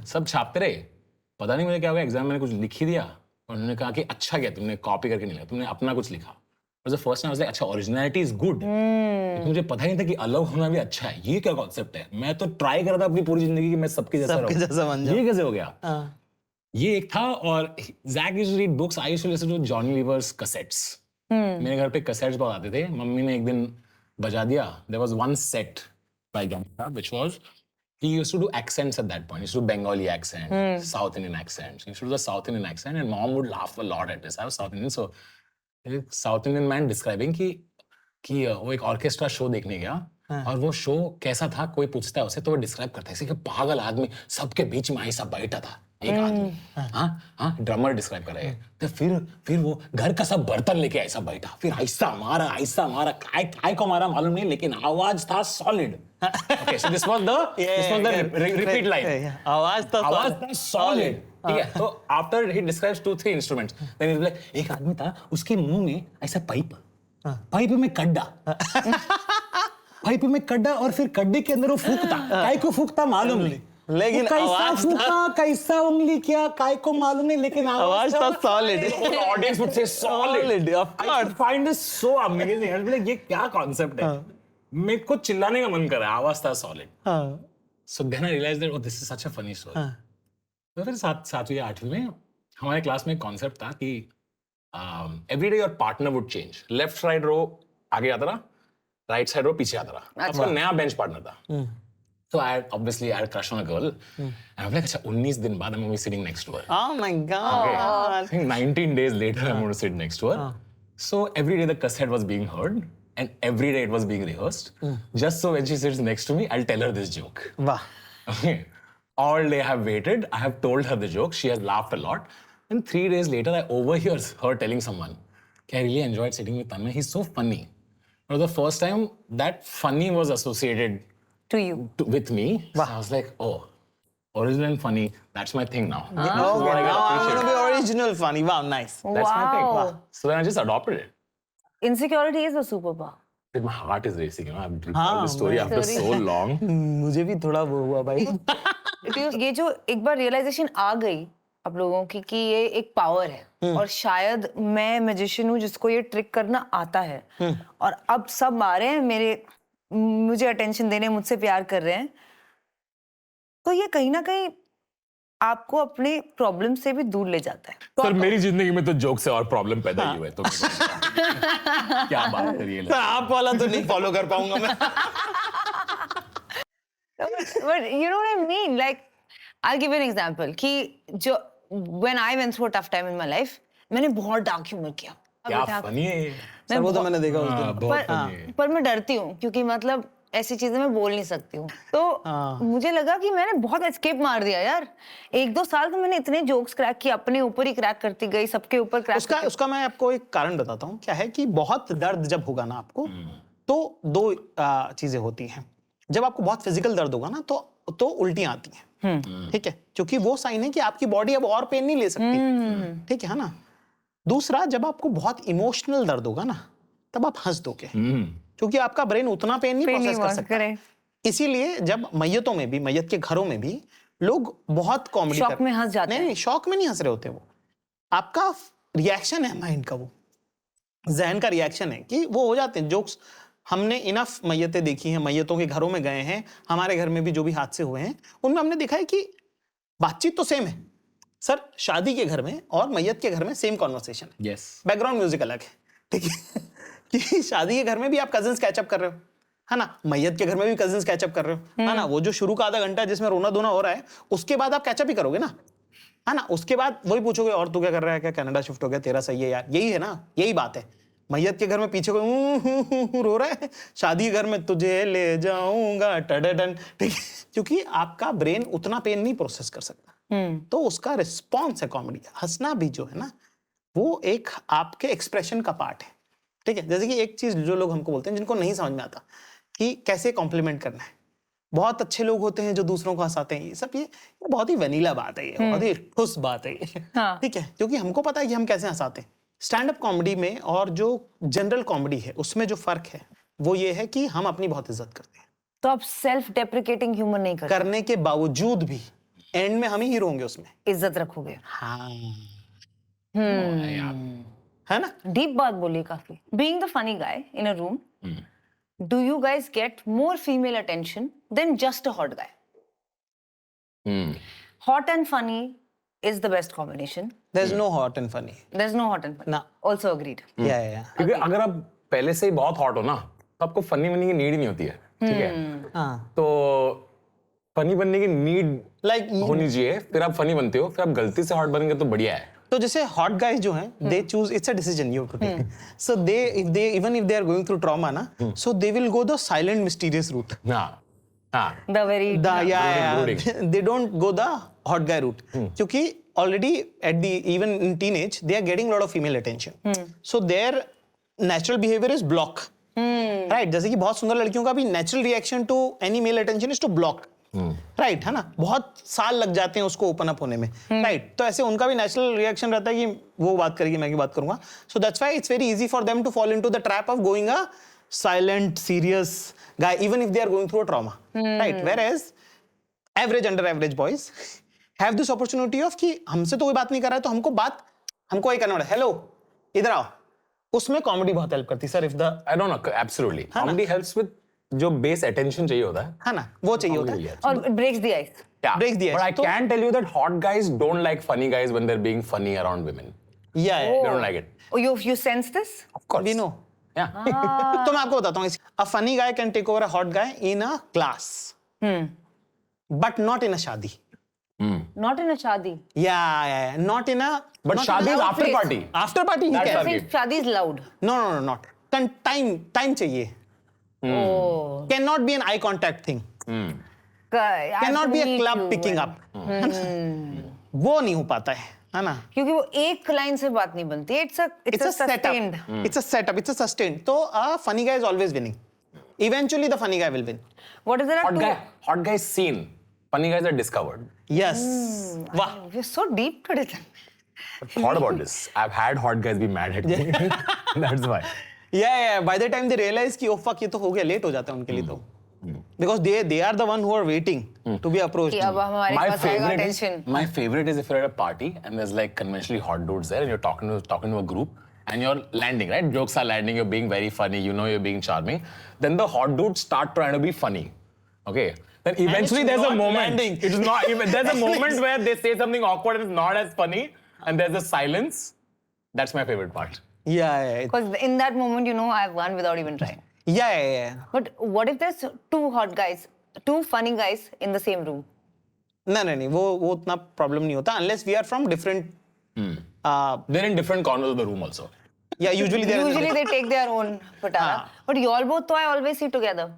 सब छापते रहे. पता नहीं मुझे क्या हुआ, एग्जाम मैंने कुछ लिख ही दिया और उन्होंने कहा कि अच्छा क्या तुमने कॉपी करके नहीं लिखा, तुमने अपना कुछ लिखा. और फर्स्ट टाइम अच्छा ओरिजिनलिटी इज गुड. मुझे पता ही नहीं था कि अलग होना भी अच्छा है. ये क्या कॉन्सेप्ट है? मैं तो ट्राई कर रहा था अपनी पूरी जिंदगी कि मैं सबके जैसा रहूं. ये कैसे हो गया? ये एक था. और Zach used to read books, I used to listen to Johnny Weaver's cassettes. मेरे घर पे cassettes बहुत आते थे. मम्मी ने एक दिन बजा दिया. There was one set by Johnny, which was, he used to do accents at that point. He used to do Bengali accent, South Indian accents. He used to do the South Indian accent, and mom would laugh a lot at this. I was South Indian, so South Indian man describing कि वो एक orchestra show देखने गया, और वो show कैसा था, कोई पूछता है उसे तो वो डिस्क्राइब करता है कि पागल आदमी सबके बीच में ऐसा बैठा था एक आदमी. हाँ, ड्रमर डिस्क्राइब कर रहे हैं. तो फिर वो घर का सब बर्तन लेके ऐसा बैठा, फिर ऐसा मारा, काय को मारा मालूम नहीं, लेकिन आवाज था solid. Okay, so this was the repeat line. आवाज तो solid. ठीक है, तो after he describes 2-3 instruments, then he's like, एक आदमी था, उसके मुंह में ऐसा पाइप में कड्डा, पाइप में कड्डा और फिर कड्डे के अंदर वो फूकता, काय को फूकता मालूम नहीं, लेकिन कैसा फूका, कैसा उंगली किया, काय को मालूम नहीं, लेकिन आवाज तो solid. The audience would say solid. Solid, of I find this so amazing. I was like, ये क्या concept है? मेरे को चिल्लाने का मन कर रहा है, आवाज था solid. So then I realized that, oh, this is such a funny story. तो फिर सातवीं या आठवीं में हमारे क्लास में एक कॉन्सेप्ट था कि every day your partner would change. Left right row आगे आता रहा, राइट साइड रो पीछे आता रहा. आपका नया बेंच पार्टनर था. So I had a crush on a girl, and I'm like, अच्छा 19 दिन बाद I'm going to be sitting next to her. Oh my God. I think 19 days later I'm going to sit next to her. So every day the cassette was being heard, and every day it was being rehearsed. Just so when she sits next to me, I'll tell her this joke. वाह. Okay. All day I have waited. I have told her the joke. She has laughed a lot. And 3 days later, I overhear her telling someone, I really enjoyed sitting with Tanmay. He's so funny. It was the first time that funny was associated To you. with me. So I was like, oh, original and funny. That's my thing now. This is Okay, what I now gotta I'm appreciate. gonna be original funny. Wow, nice. That's my thing. Wow. So then I just adopted it. Insecurity is a superpower. Then my heart is racing. You know, I've recalled this story after story. so long. मुझे भी थोड़ा वो हुआ भाई. ये जो एक बार realisation आ गई आप लोगों की कि ये एक पावर है और शायद मैं मैजिशियन हूँ जिसको ये ट्रिक करना आता है और अब सब आ रहे हैं मुझे अटेंशन देने, मुझसे प्यार कर रहे हैं, तो ये कहीं ना कहीं आपको अपने प्रॉब्लम से भी दूर ले जाता है. सर मेरी जिंदगी में तो जोक से और प्रॉब्लम पैदा ही हुए तो क्या बात करिए. आप वाला तो नहीं फॉलो कर पाऊंगा मैं. But you know what I mean? Like, I'll give you an example कि जो when I went through a tough time in my life, मैंने बहुत डार्क ह्यूमर किया. क्या फनी है ये. सर वो तो मैंने देखा उस दिन. बहुत फनी है. पर मैं डरती हूँ क्योंकि मतलब ऐसी चीजें मैं बोल नहीं सकती हूँ. तो मुझे लगा कि मैंने बहुत एस्केप मार दिया यार. 1-2 साल तो मैंने इतने जोक्स क्रैक किए, अपने ऊपर ही क्रैक करती गई, सबके ऊपर क्रैक. उसका मैं आपको एक कारण बताता हूँ. क्या है कि बहुत दर्द जब होगा ना आपको, तो 2 चीजें होती हैं. जब आपको बहुत फिजिकल दर्द होगा ना तो उल्टियां आती हैं. ठीक है, क्योंकि वो साइन है कि आपकी बॉडी अब और पेन नहीं ले सकती. ठीक है ना. दूसरा, जब आपको बहुत इमोशनल दर्द होगा ना, तब आप हंस दोगे क्योंकि आपका ब्रेन उतना पेन नहीं प्रोसेस कर सकता. इसीलिए जब मैयतों में भी, मैयत के घरों में भी लोग बहुत कॉमेडी शॉक में हंस जाते हैं. नहीं, शॉक में नहीं हंस रहे होते. वो आपका रिएक्शन है माइंड का, वो जहन का रिएक्शन है कि वो हो जाते हैं जोक्स. हमने इनफ मैयतें देखी हैं, मैयतों के घरों में गए हैं, हमारे घर में भी जो भी हादसे हुए हैं उनमें हमने देखा है कि बातचीत तो सेम है. सर शादी के घर में और मैयत के घर में सेम कॉन्वर्सेशन है. Yes. बैकग्राउंड म्यूजिक अलग है. ठीक है कि शादी के घर में भी आप कजिन्स कैचअप कर रहे हो, है ना. मैयत के घर में भी कजिन्स कैचअप कर रहे हो, है ना. वो जो शुरू का आधा घंटा जिसमें रोना धोना हो रहा है, उसके बाद आप कैचअप ही करोगे ना, है ना. उसके बाद वही पूछोगे, और तू क्या कर रहा है, क्या कनाडा शिफ्ट हो गया, तेरा सही है यार. यही है ना, यही बात है. मैयत के घर में पीछे कोई रो रहा है, शादी के घर में तुझे ले जाऊंगा टडडन. ठीक है, क्योंकि आपका ब्रेन उतना पेन नहीं प्रोसेस कर सकता. तो उसका रिस्पॉन्स है कॉमेडी. हंसना भी जो है ना, वो एक आपके एक्सप्रेशन का पार्ट है. ठीक है, जैसे कि एक चीज जो लोग हमको बोलते हैं, जिनको नहीं समझ में आता कि कैसे कॉम्प्लीमेंट करना है. बहुत अच्छे लोग होते हैं जो दूसरों को हंसाते हैं. ये सब ये बहुत ही वनीला बात है, ये बहुत ही ठुस बात है ये. ठीक है, क्योंकि हमको पता है कि हम कैसे हंसाते हैं. स्टैंड अप कॉमेडी में और जो जनरल कॉमेडी है उसमें जो फर्क है वो ये है कि हम अपनी बहुत इज्जत करते हैं. तो आप सेल्फ डेप्रिकेटिंग ह्यूमर नहीं करते, करने के बावजूद भी एंड में हम ही हीरो होंगे, उसमें इज्जत रखोगे. हाँ, Yeah. है ना. डीप बात बोली काफी. Being the funny guy in a room, do you guys get more female attention than just a hot guy? Hot and funny is the best combination. There's no hot and funny. There's no hot and funny. ना. Also agreed. Yeah. क्योंकि अगर आप पहले से ही बहुत hot हो ना, तो आपको फनी बनने की नीड ही नहीं होती है. ठीक है, हाँ. तो फनी बनने की नीड Like होनी चाहिए, फिर आप फनी बनते हो. फिर आप गलती से हॉट बनेंगे तो बढ़िया है. तो जैसे हॉट गाइज जो हैं, they choose, it's a decision you have to take. So even if they are going through trauma ना, so they will go the silent mysterious route. हाँ, हाँ. The very brooding. They don't go the hot guy route. क्योंकि already even in teenage they are getting a lot of female attention. So their natural behavior is block. Right जैसे कि बहुत सुंदर लड़कियों का भी natural reaction to any male attention is to block, right है ना, बहुत साल लग जाते हैं उसको ओपन अप होने में, राइट तो ऐसे उनका भी नेचुरल रिएक्शन रहता है कि वो बात करेगी मैं की बात करूंगा, so that's why it's very easy for them to fall into the trap of going a silent serious guy even if they are going through a trauma, right, whereas average under average boys have this opportunity of कि हमसे तो कोई बात नहीं कर रहा है तो हमको ये करना पड़ा, हेलो इधर आओ, उसमें कॉमेडी बहुत हेल्प करती है sir, if the I don't know, absolutely. Comedy helps with जो base attention चाहिए होता है. है ना वो चाहिए होता है, Comedy, yes. और breaks the ice. Yeah. breaks the ice. But I तो- can tell you that hot guys don't like funny guys when they're being funny around women. या They don't like it. Oh, you sense this? Of course. We know. Yeah. तो मैं आपको बताता हूँ, a funny guy can take over a hot guy in a class but not in a shaadi, Not in a shaadi. या not in a But shadi is after place. party. After party That's I okay. think shaadi is loud. No no no not time चाहिए, Oh. Can not be an eye contact thing, I have can not to be a meet club you picking and- up, वो नहीं हो पाता है ना, क्योंकि वो एक लाइन से बात नहीं बनती. It's a it's a sustained. setup. It's a setup. It's a sustained. So a funny guy is always winning. Eventually, the funny guy will win. What is there? Hot guy is seen. Funny guys are discovered. Yes. Wow. We're so deep today. I've thought about this. I've had hot guys be mad at me. That's why. Yeah. By the time they realize कि oh fuck ये तो हो गया, late हो जाता है उनके लिए तो. Because they are the one who are waiting to be approached. कि अब हमारे पास आएगा attention. My favorite is if you're at a party and there's like conventionally hot dudes there and you're talking to a group and you're landing, right? Jokes are landing, you're being very funny, you know you're being charming. Then the hot dudes start trying to be funny. Okay? Then eventually it's there's a not moment. landing. It's not even, there's a moment where they say something awkward and it's not as funny and there's a silence. That's my favorite part. Yeah. Because in that moment, you know, I've won without even trying. Yeah. But what if there's two hot guys, two funny guys in the same room? नहीं वो उतना problem नहीं होता unless we are from different. They're in different corners of the room also. Yeah, usually they are. Usually they take their own patara. हाँ. But you all both, I always see together.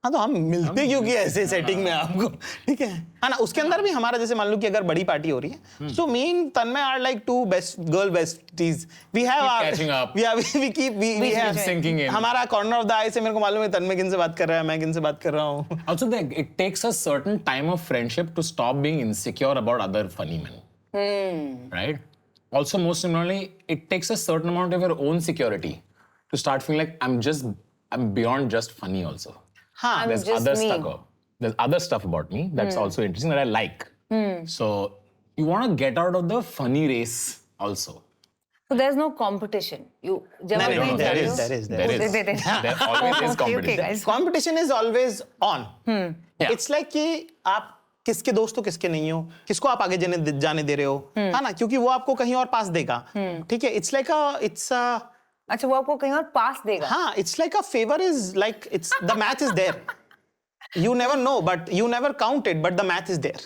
हाँ तो हम मिलते क्योंकि ऐसे setting में आपको, ठीक है ना, उसके अंदर भी हमारा जैसे मान लो कि अगर बड़ी पार्टी हो रही है, so me and Tanmay are like two best girl besties, we have catching up. We have Sinking in. हमारा कॉर्नर ऑफ द आई से मेरे को मालूम है तन्मय किन से बात कर रहा है, मैं किन से बात कर रहा हूँ. Also, it takes a certain time of friendship to stop being insecure about other funny men. Right? Also, most importantly, it takes a certain amount of your own security to start feeling like I'm beyond just funny also. हाँ There's just other me. there's other stuff about me that's also interesting that I like. So you want to get out of the funny race also. So there's no competition. You जब नहीं, आप नहीं, कहीं there जा is, रहे हो- there is, there is. There is. There always is Okay, competition. guys. competition is always on. Yeah. It's like कि आप किसके दोस्त हो किसके नहीं हो, किसको आप आगे जाने दे रहे हो, है ना, क्योंकि वो आपको कहीं और पास देगा, ठीक है. इट्स अच्छा वो आपको कहीं और पास देगा. हाँ, it's like a favor is like it's the math is there. You never know, but you never count it, but the math is there.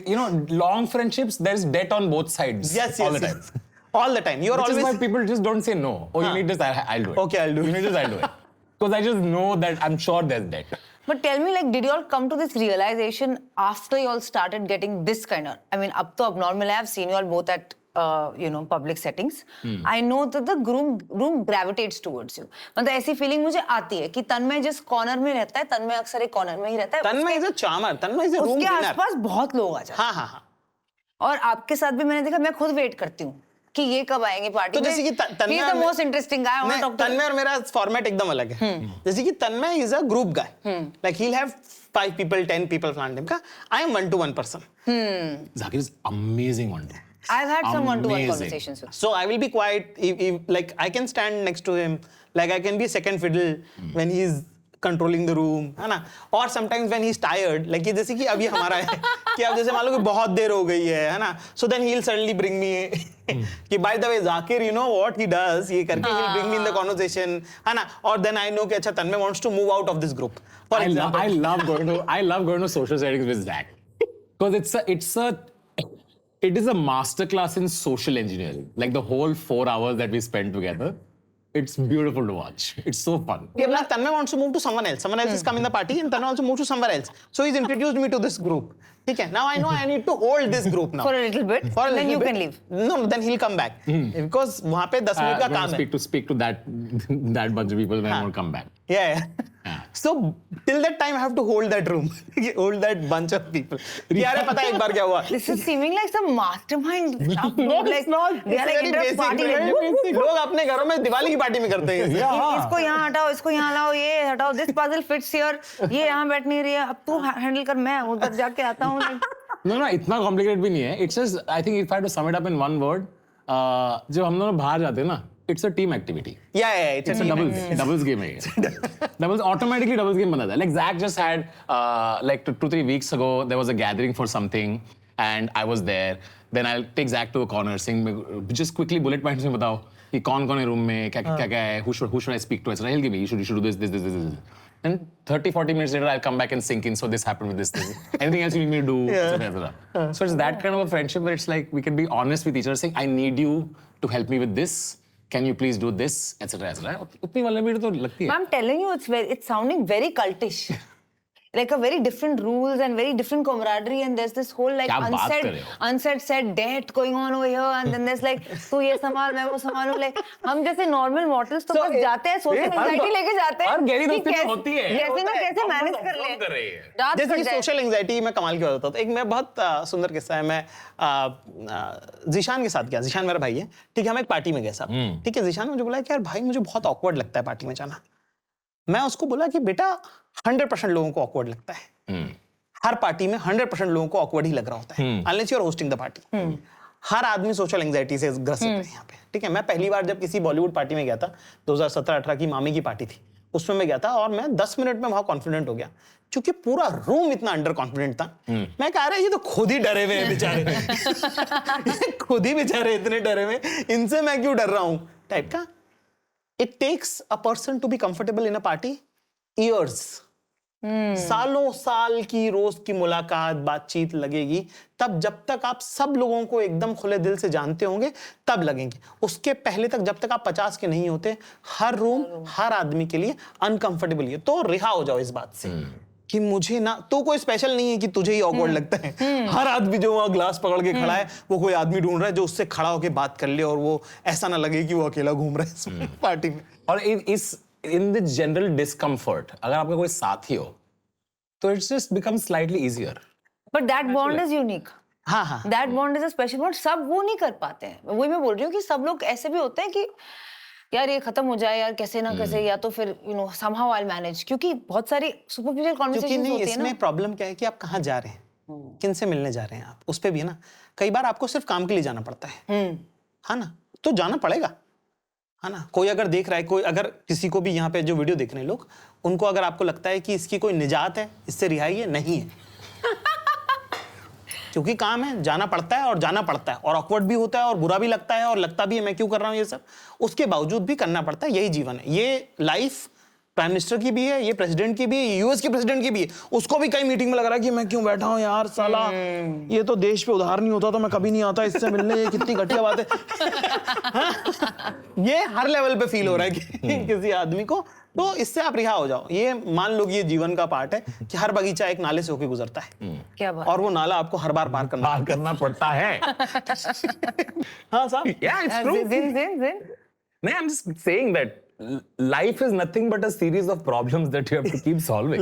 You know, long friendships, there's debt on both sides. Yes, all the time. yes. All the time. You're Which is why always people just don't say no. Oh, you need this, I'll do it. Okay, I'll do You it. need this, I'll do it. Because I just know that I'm sure there's debt. But tell me, like, did you all come to this realization after you all started getting this kind of? I mean, up to abnormal, I have seen you all both at public settings. I know that the room gravitates towards you. मतलब ऐसी feeling मुझे आती है कि तन्मय जिस corner में रहता है, तन्मय अक्सर एक corner में ही रहता है. तन्मय is a charmer. Tanmay is a room उसके cleaner. आसपास बहुत लोग आ जाते हैं. हाँ. और आपके साथ भी मैंने देखा, मैं खुद वेट करती हूँ कि ये कब आएंगे पार्टी तो में. जैसे कि तन्मय He is the most interesting guy. I want to talk to him. तन्मय और मेरा फॉर्मेट एकदम अलग है. जैसे कि तन्मय is a group guy. Like he'll have 5 people, 10 people flan team का. I am 1-to-1 person. Zakir is amazing one. I've had some one-to-one Amazing. conversations with him. So I will be quiet. If like I can stand next to him. Like I can be a second fiddle when he's controlling the room, है ना. Or sometimes when he's tired, like ये जैसे कि अभी हमारा है कि अब जैसे मान लो कि बहुत देर हो गई है ना. So then he'll suddenly bring me कि by the way Zakir, you know what he does, ये करके he'll bring me in the conversation, है ना. Or then I know कि अच्छा तन्मय wants to move out of this group. For example, I love going to social settings with Zach because it is a masterclass in social engineering. Like the whole 4 hours that we spent together, It's beautiful to watch. It's so fun. Yeah, like Tanmay wants to move to someone else. Someone else is coming the party, and Tanmay also moved to somewhere else. So he's introduced me to this group. Okay, now I know I need to hold this group now. For a little bit, For a then little you bit. can leave. No, then he'll come back because वहाँ पे 10 minute का I'm काम gonna है. speak to that bunch of people when I won't come back. Yeah. So till that time I have to hold that room, hold that bunch of people. यार पता है एक बार क्या हुआ? This is seeming like some mastermind stuff. No, like, it's not. They are It's like very inter basic, party. very Like, basic. लोग अपने घरों में दिवाली की पार्टी में करते हैं. इसको यहाँ हटाओ, इसको यहाँ लाओ, ये हटाओ. This puzzle fits here. ये यहाँ बैठ नहीं रही है. अब तू हैंडल कर, मैं उधर जाके आता हूँ. No, इतना complicated भी नहीं है. It's just, I think if I had to sum it up in one word, जब हम दोनों बाहर जाते हैं ना, it's a team activity. Yeah, it's a It's a doubles game है ये. Automatically doubles game बना था. Like Zach just had, like 2-3 weeks ago, there was a gathering for something, and I was there. Then I'll take Zach to a corner, saying, just quickly bullet points में बताओ कि कौन-कौन है room में, क्या है, who should I speak to? etc. He'll give me, you should do this. And 30-40 minutes later, I'll come back and sink in. So this happened with this thing. Anything else you need me to do? etc. So it's that kind of a friendship where it's like we can be honest with each other, saying, I need you to help me with this. Can you please do this? etc. उतनी vulnerability तो लगती है. I'm telling you, it's sounding very cultish. Like a very different rules and very different camaraderie, and there's this whole like क्या बात कर रहे हो? unsaid said debt going on over here, and then there's like तू ये संभाल मैं वो संभालूं. Like हम जैसे normal mortals तो बस जाते हैं social anxiety लेके जाते हैं. हर गहरी कि दोस्ती में कैसे- होती है. कैसे ना कैसे मैनेज कर कर ले. रही है. रात जैसे कट कि जाए. सोशल एंजाइटी में कमाल की बात होता है. एक मैं बहुत सुंदर किस्सा है. मैं जीशान के साथ गया. जीशान मेरा भाई है. ठीक है, हम एक पार्टी में गए साहब. ठीक है, जीशान ने मुझे बोला कि यार भाई मुझे बहुत ऑकवर्ड लगता है पार्टी में जाना. मैं उसको बोला कि बेटा 100% लोगों को ऑकवर्ड लगता है. हर पार्टी में 100% लोगों को ऑकवर्ड ही लग रहा होता है unless you are hosting the party. हर आदमी सोशल एंजाइटी से ग्रसित है यहाँ पे. ठीक है, मैं पहली बार जब किसी बॉलीवुड पार्टी में गया था 2017-18 की मामी की पार्टी थी, उसमें मैं गया था और मैं 10 मिनट में वहां कॉन्फिडेंट हो गया क्योंकि पूरा रूम इतना अंडर कॉन्फिडेंट था. मैं कह रहा ये तो खुद ही डरे हुए हैं बेचारे. ये खुद ही बेचारे इतने डरे हुए, इनसे मैं क्यों डर रहा हूं टाइप का. It takes a person to be comfortable in a party years. सालों साल की रोज की मुलाकात बातचीत लगेगी तब, जब तक आप सब लोगों को एकदम खुले दिल से जानते होंगे तब लगेंगे. उसके पहले तक जब तक आप 50 के नहीं होते, हर रूम हर आदमी के लिए अनकंफर्टेबल है. तो रिहा हो जाओ इस बात से कि मुझे ना तो कोई स्पेशल नहीं है कि तुझे ही ऑकवर्ड लगता है. हर आदमी जो वहां ग्लास पकड़ के खड़ा है वो कोई आदमी ढूंढ रहा है जो उससे खड़ा होकर बात कर ले और वो ऐसा ना लगे कि वो अकेला घूम रहा है पार्टी में. और in the general discomfort, अगर आपका कोई साथी हो, तो it's just becomes slightly easier. But that bond is unique. हाँ हाँ. That bond is a special bond. सब वो नहीं कर पाते हैं. वही मैं बोल रही हूँ कि सब लोग ऐसे भी होते हैं कि यार ये खत्म हो जाए यार कैसे ना कैसे, या तो फिर somehow I'll manage, क्योंकि बहुत सारी superficial क्योंकि conversations नहीं, होती है ना. इसमें प्रॉब्लम क्या है कि आप कहाँ जा रहे हैं, किन से मिलने जा रहे हैं आप, उस पे भी है ना. कई बार आपको सिर्फ काम के लिए जाना पड़ता है. हाँ ना, तो जाना पड़ेगा. है ना, कोई अगर देख रहा है, कोई अगर किसी को भी यहाँ पे जो वीडियो देख रहे हैं लोग, उनको अगर आपको लगता है कि इसकी कोई निजात है, इससे रिहाई है, नहीं है. क्योंकि काम है, जाना पड़ता है और जाना पड़ता है और ऑकवर्ड भी होता है और बुरा भी लगता है और लगता भी है मैं क्यों कर रहा हूँ ये सब. उसके बावजूद भी करना पड़ता है. यही जीवन है. ये लाइफ प्राइम मिनिस्टर की भी है, ये प्रेसिडेंट की भी है, यूएस के प्रेसिडेंट की भी है. उसको भी कई मीटिंग में लग रहा है कि मैं क्यों बैठा हूँ यार, साला ये तो देश पे उधार नहीं होता तो मैं कभी नहीं आता इससे मिलने, ये कितनी घटिया बात है. ये हर लेवल पे फील हो रहा है कि किसी आदमी को. तो इससे आप रिहा हो जाओ. ये मान लो कि ये जीवन का पार्ट है कि हर बगीचा एक नाले से होकर गुजरता है. क्या बात. और वो नाला आपको हर बार पार करना पड़ता है. हाँ साहब. Yeah, it's true. Zin. No, I'm just saying that life is nothing but a series of problems that you have to keep solving.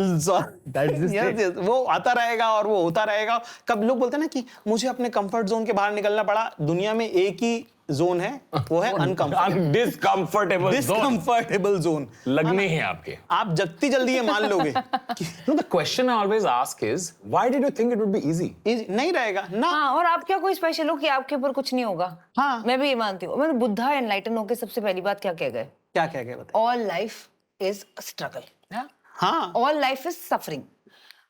That's just it. yes. वो आता रहेगा और वो होता रहेगा. कब लोग बोलते हैं ना कि मुझे अपने कंफर्ट जोन के बाहर निकलना पड़ा. दुनिया में एक ही जोन है, वो है डिस्कम्फर्टेबल जोन. लगने हैं आपके. आप जल्दी जल्दी ये मान लोगे. No, the question I always ask is, why did you think it would be easy? नहीं रहेगा ना. हाँ, और आप क्या कोई स्पेशल हो कि आपके ऊपर कुछ नहीं होगा. हाँ. मैं भी ये मानती हूँ. मतलब बुद्धा एनलाइटन होके सबसे पहली बात क्या कह गए? क्या बताए? All life is a struggle. हाँ. All life is suffering.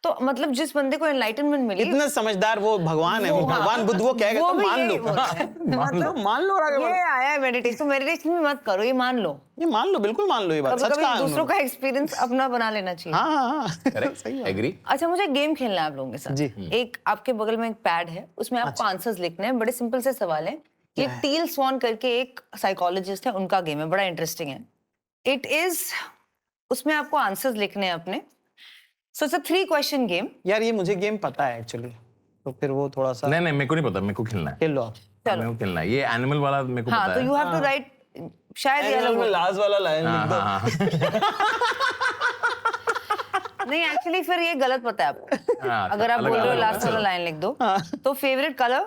तो मतलब जिस बंदे को एनलाइटनमेंट मिली, इतने समझदार वो भगवान है, वो भगवान बुद्ध वो कहेगा तो मान लो. मतलब मान लो. ये आया है मेडिटेशन. तो मेडिटेशन में मत करो, ये मान लो. ये मान लो, बिल्कुल मान लो. ये बात सच कहा है. दूसरों का एक्सपीरियंस अपना बना लेना चाहिए. हाँ. Correct. Agree. अच्छा, मुझे गेम खेलना है आप लोगों के साथ. जी. एक आपके बगल में एक पैड है, उसमें आपको आंसर्स लिखने हैं. बड़े सिंपल से सवाल हैं. ये टील स्वॉन करके एक साइकोलॉजिस्ट है, उनका गेम है, बड़ा इंटरेस्टिंग है. इट इज, उसमें आपको आंसर्स लिखने हैं अपने. So it's a 3 question game. यार ये मुझे गेम पता है एक्चुअली, तो फिर वो थोड़ा सा नहीं मेरे को नहीं पता, मेरे को खेलना है. खेल लो आप. मेरे को खेलना है. ये एनिमल वाला मेरे को हाँ, पता तो है. यू हैव टू राइट, शायद ये अलग हो. लास्ट वाला लाइन लिख दो. नहीं एक्चुअली फिर ये गलत पता है आपको. हाँ, अगर आप अलग- बोल रहे हो अलग- लास्ट वाला चलो. लाइन लिख दो. तो favourite colour,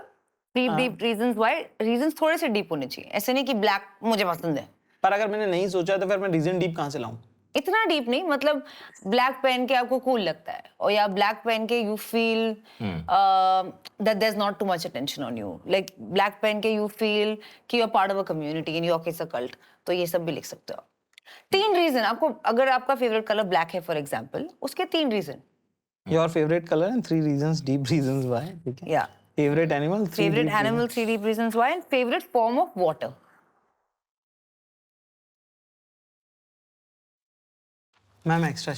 deep reasons why. Reasons थोड़े से डीप होने चाहिए, ऐसे नहीं कि ब्लैक मुझे पसंद है. पर अगर मैंने नहीं सोचा तो फिर मैं रीजन डीप कहाँ से लाऊं? इतना डीप नहीं, मतलब ब्लैक पहन के आपको कूल लगता है, और या ब्लैक पहन के you feel that there is not too much attention on you. Like black पहन के यू फील कि you are part of a community, in your case a cult. तो ये सब भी लिख सकते हो. 3 रीजन आपको, अगर आपका फेवरेट कलर ब्लैक है फॉर एग्जांपल, उसके 3 reason. Your favourite colour and 3 reasons, deep reasons why. ठीक है. या favourite animal, 3 favourite animal, 3 deep reasons why, and favourite form of water. Ma'am extra.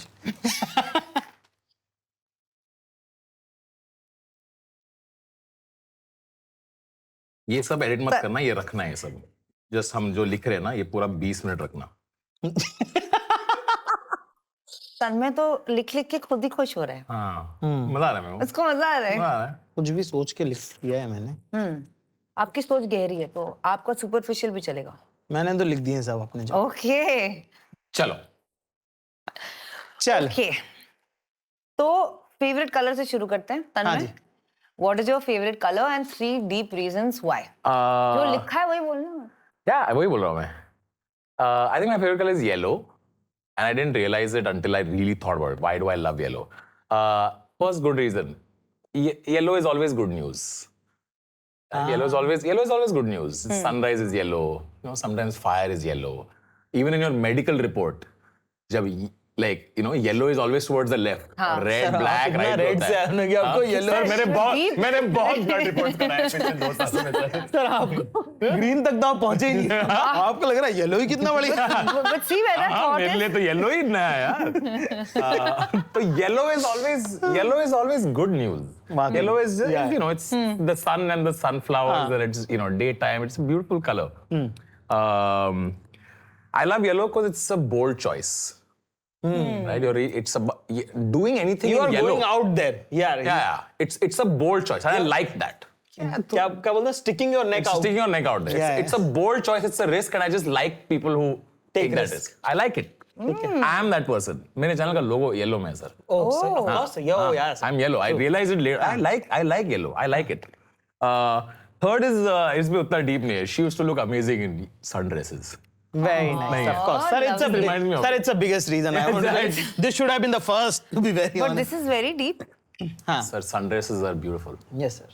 ये सब एडिट मत करना, ये रखना है. ये सब जस्ट हम जो लिख रहे हैं ना, ये पूरा 20 मिनट रखना. तन्मय तो लिख लिख के खुद ही खुश हो रहा है. हाँ, मजा आ रहा है मेरे को. उसको मजा आ रहा है. मजा आ रहा है. कुछ भी सोच के लिख दिया है मैंने. आपकी सोच गहरी है, तो आपका सुपरफिशियल भी चलेगा. मैंने तो लिख दिए सब अपने जो. ओके चलो. चल. ओके, तो फेवरेट कलर से शुरू करते हैं. हाँ जी. Tanmay, what is your favourite colour and 3 deep reasons why. जो लिखा है वही बोलना. क्या वही बोल रहा हूँ मैं. I think my favourite colour is yellow, and I didn't realize it until I really thought about it. Why do I love yellow? First good reason. Yellow is always good news. Yellow is always good news. Sunrise is yellow. You know, sometimes fire is yellow. Even in your medical report, जब yellow is always towards the left. Red, black, right red होता से है. आने के आपको yellow. Sir मैंने बहुत blood reports कराए पिछले 2 साल में सर. सर आप ग्रीन तक तो आप पहुंचे ही नहीं. आपको लग रहा है येलो ही कितना बढ़िया. But see where that हाँ, thought मेरे लिए is. तो येलो ही नया है यार. तो yellow is always good news. वाकई. Yellow is Yeah. it's the sun and the sunflowers, and it's daytime. It's a beautiful color. I love yellow because it's a bold choice. Right? It's doing anything You in are yellow. going out there. Yeah. It's a bold choice. I like that. क्या बोलते हैं? Sticking your neck out. Sticking your neck out there. Yeah, It's a bold choice. It's a risk, and I just like people who take that risk. risk. I like it. I am that person. मेरे channel का logo yellow में है sir. Oh, sir. Yo, yes. I'm yellow. I realized it later. I like yellow. I like it. Third is it's भी उतना deep नहीं है. She used to look amazing in sundresses. Very nice. Of course. Sir, it's a lovely. Reminds me of- sir, it's the biggest reason. I want to say. This should have been the first, to be very But honest. this is very deep. Sir, sundresses are beautiful. Yes, sir.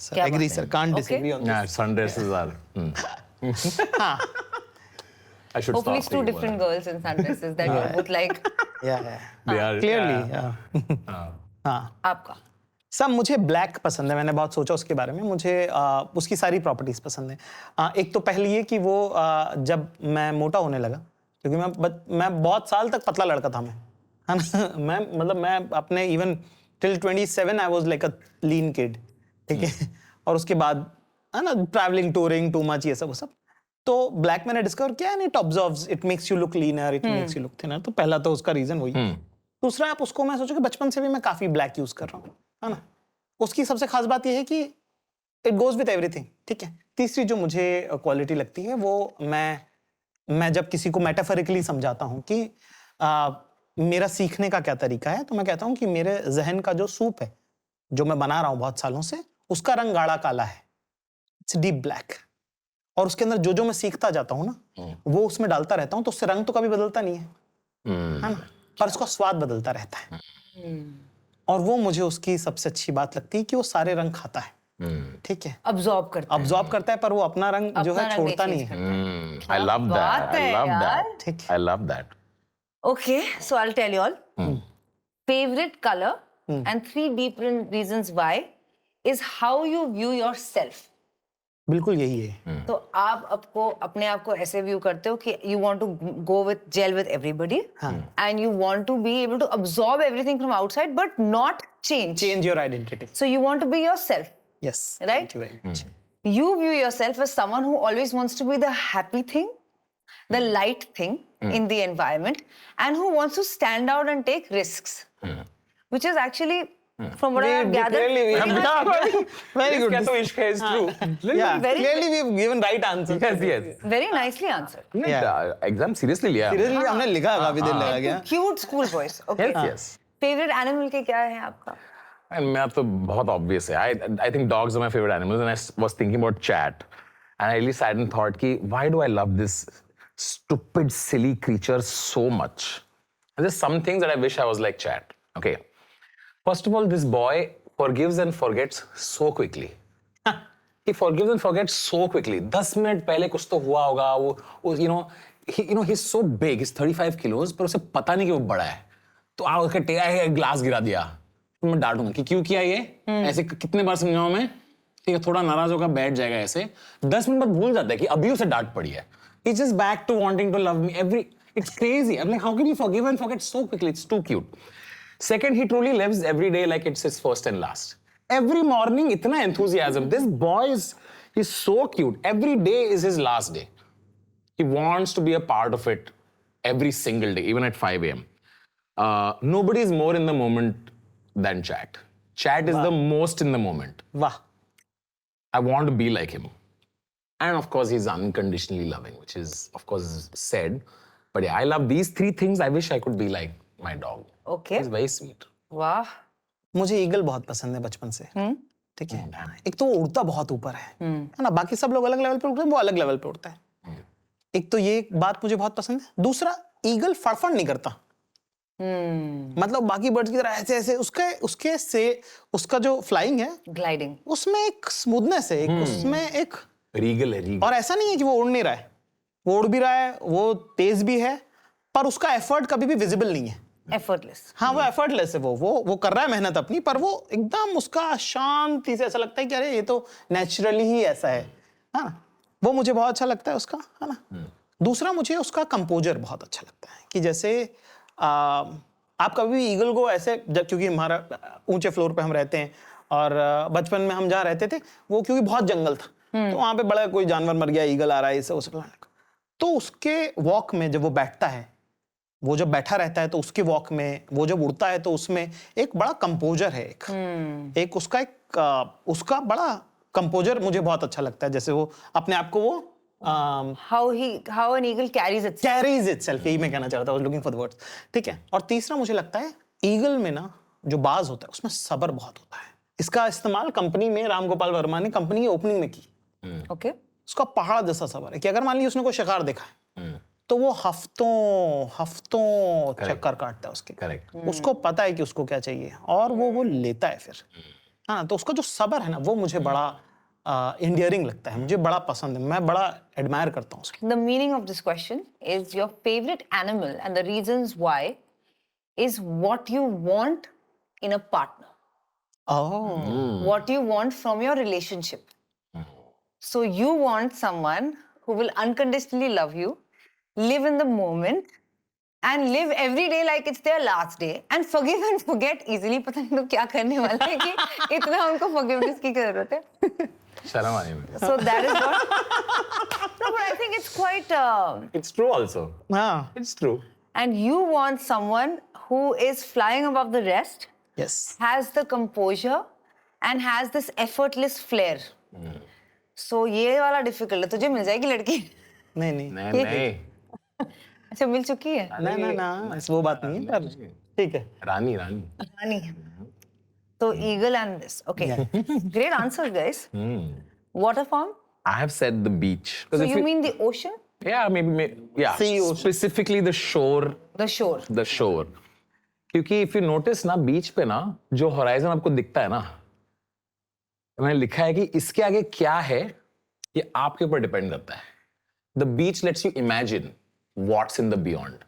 Sir, क्या agree, बात sir. Can't disagree on this. Yeah, sundresses are. I should Hopefully it's stop 2 thinking different about girls in sundresses that you both like. Yeah. They are Clearly. yeah. Yeah. हाँ. आपका. सब मुझे black पसंद है. मैंने बहुत सोचा उसके बारे में. मुझे उसकी सारी प्रॉपर्टीज पसंद है. एक तो पहली ये कि वो जब मैं मोटा होने लगा, क्योंकि मैं बहुत साल तक पतला लड़का था मैं, है ना. मैं अपने even till 27 I was like a lean kid. ठीक है. और उसके बाद है ना, ट्रैवलिंग, टूरिंग, टू मच, ये सब वो सब. तो ब्लैक मैंने डिस्कवर किया, and it observes, it makes you look linear, it makes you look thinner. तो पहला तो उसका रीजन वही. दूसरा, आप उसको, मैं सोचूं कि बचपन से भी मैं काफी ब्लैक यूज कर रहा हूँ, है ना. उसकी सबसे खास बात यह है कि इट गोज विद एवरीथिंग. ठीक है. तीसरी जो मुझे क्वालिटी लगती है, वो मैं जब किसी को मेटाफोरिकली समझाता हूँ कि मेरा सीखने का क्या तरीका है, तो मैं कहता हूँ कि मेरे जहन का जो सूप है, जो मैं बना रहा हूँ बहुत सालों से, उसका रंग गाढ़ा काला है. It's deep black. और उसके अंदर जो मैं सीखता जाता हूँ ना, वो उसमें डालता रहता हूँ, तो उससे रंग तो कभी बदलता नहीं है ना, पर उसका स्वाद बदलता रहता है. और वो मुझे उसकी सबसे अच्छी बात लगती है कि वो सारे रंग खाता है. ठीक है. Absorb करता है, पर वो अपना रंग जो है छोड़ता नहीं है. I love that. I love that. ठीक. I love that. Okay, so I'll tell you all. Favorite color and 3 different reasons why is how you view yourself. बिल्कुल यही है. तो आप अपने आप को ऐसे व्यू करते हो कि you want to go with gel with everybody and you want to be able to absorb everything from outside but not change. Change your identity. So you want to be yourself, Yes. right? Thank you very much. you view yourself as someone who always wants to be the happy thing, the light thing in the environment, and who wants to stand out and take risks, which is actually, from what I have gathered, Clearly, pretty much very good. क्या तो इश्क है, it's true. Yeah, Very- clearly we've given right answer. Yes, yes. very nicely answered. Yeah. Exam seriously लिया. Seriously, हमने लिखा काफी देर लगा गया. Cute school boys. Okay. Yes, yes. Favorite animal के क्या है आपका? And मैं तो बहुत obvious है. I think dogs are my favorite animals, and I was thinking about chat, and I really sat and thought कि why do I love this stupid, silly creature so much? And there's some things that I wish I was like chat. Okay. First of all, this boy forgives and forgets so quickly. He forgives and forgets so quickly. 10 minute पहले कुछ तो हुआ होगा. वो he's so big. He's 35 kilos, पर उसे पता नहीं कि वो बड़ा है. तो आ उसके ग्लास गिरा दिया. तो मैं डांटूंगा कि क्यों किया ये? ऐसे कितने बार समझाऊं मैं? ठीक है, थोड़ा नाराज होकर बैठ जाएगा ऐसे. 10 मिनट बाद भूल जाता है कि अभी उसे डांट पड़ी है. He's just back to wanting to love me. It's crazy. I'm like, how can you forgive and forget so quickly? It's too cute. Second, he truly lives every day like it's his first and last. Every morning, itna enthusiasm. This boy he's so cute. Every day is his last day. He wants to be a part of it every single day, even at 5 a.m. Nobody is more in the moment than Chat. Chat is the most in the moment. वाह. I want to be like him. And of course, he's unconditionally loving, which is, of course, said. But yeah, I love these 3 things. I wish I could be like my dog. Okay. He's very sweet. वाह. मुझे eagle बहुत पसंद है बचपन से. ठीक है. एक तो वो उड़ता बहुत ऊपर है ना. बाकी सब लोग अलग लेवल पे उड़ते हैं, वो अलग लेवल पे उड़ता है. एक तो ये बात मुझे बहुत पसंद है. दूसरा, ईगल फड़फड़ नहीं करता. मतलब बाकी बर्ड्स की तरह ऐसे ऐसे उसके से उसका जो फ्लाइंग है Gliding. उसमें एक स्मूथनेस है, एक उसमें एक, Regal है, regal. और ऐसा नहीं है कि वो उड़ नहीं रहा है. वो उड़ भी रहा है, वो तेज भी है, पर उसका एफर्ट कभी भी विजिबल नहीं है. Effortless. हाँ, वो एफर्टलेस है. वो कर रहा है मेहनत अपनी, पर वो एकदम उसका शांति से ऐसा लगता है कि अरे ये तो नेचुरली ही ऐसा है ना. वो मुझे बहुत अच्छा लगता है उसका, है ना. दूसरा, मुझे उसका कंपोजर बहुत अच्छा लगता है कि जैसे आप कभी भी ईगल को ऐसे, क्योंकि हमारा ऊंचे फ्लोर पे हम रहते हैं और बचपन में हम जहाँ रहते थे वो क्योंकि बहुत जंगल था, तो वहाँ पे बड़ा कोई जानवर मर गया, ईगल आ रहा है, इसे उसे फलाने का, तो उसके वॉक में जब वो बैठता है, वो जब बैठा रहता है तो उसके वॉक में, वो जब उड़ता है तो उसमें एक बड़ा कंपोजर है. एक उसका बड़ा कंपोजर मुझे बहुत अच्छा लगता है. जैसे वो अपने आप को वो How an eagle carries itself. Carries itself, यही मैं कहना चाह रहा था, लुकिंग फॉर द वर्ड्स. ठीक है. और तीसरा, मुझे लगता है ईगल में ना जो बाज होता है उसमें सब्र बहुत होता है. इसका इस्तेमाल कंपनी में राम गोपाल वर्मा ने कंपनी की ओपनिंग में की. Okay. उसका पहाड़ जैसा सब्र है कि अगर मान लीजिए उसने कोई शिकार देखा है तो वो हफ्तों चक्कर काटता है उसके. Correct. उसको पता है कि उसको क्या चाहिए और वो लेता है फिर. हाँ, तो उसका जो सब्र है ना, वो मुझे बड़ा इंडियरिंग लगता है, मुझे बड़ा पसंद है, मैं बड़ा एडमायर करता हूँ उसको. The meaning of this question is your favorite animal and the reasons why is what you want in a partner. What you want from your relationship. So you want someone who will unconditionally love you, live in the moment, and live every day like it's their last day, and forgive and forget easily. पता नहीं लोग क्या करने वाले हैं कि इतना उनको forgiveness की जरूरत है. शर्म आने में. So that is what. No, but I think it's quite. It's true also. हाँ. It's true. And you want someone who is flying above the rest, Yes. has the composure, and has this effortless flair. So ये वाला difficult है. तुझे मिल जाएगी लड़की. नहीं. नहीं. अच्छा, मिल चुकी है. ना, वो बात नहीं है, पर ठीक है. रानी. रानी. So eagle and this. Okay. Great answer, guys. Water farm. I have said the beach. So you mean the ocean? Yeah, maybe yeah. Sea ocean. Specifically the shore. The shore. The shore. क्योंकि if you notice ना, बीच पे ना जो horizon आपको दिखता है ना, मैंने लिखा है कि इसके आगे क्या है, ये आपके ऊपर डिपेंड करता है. The beach lets you imagine what's in the beyond.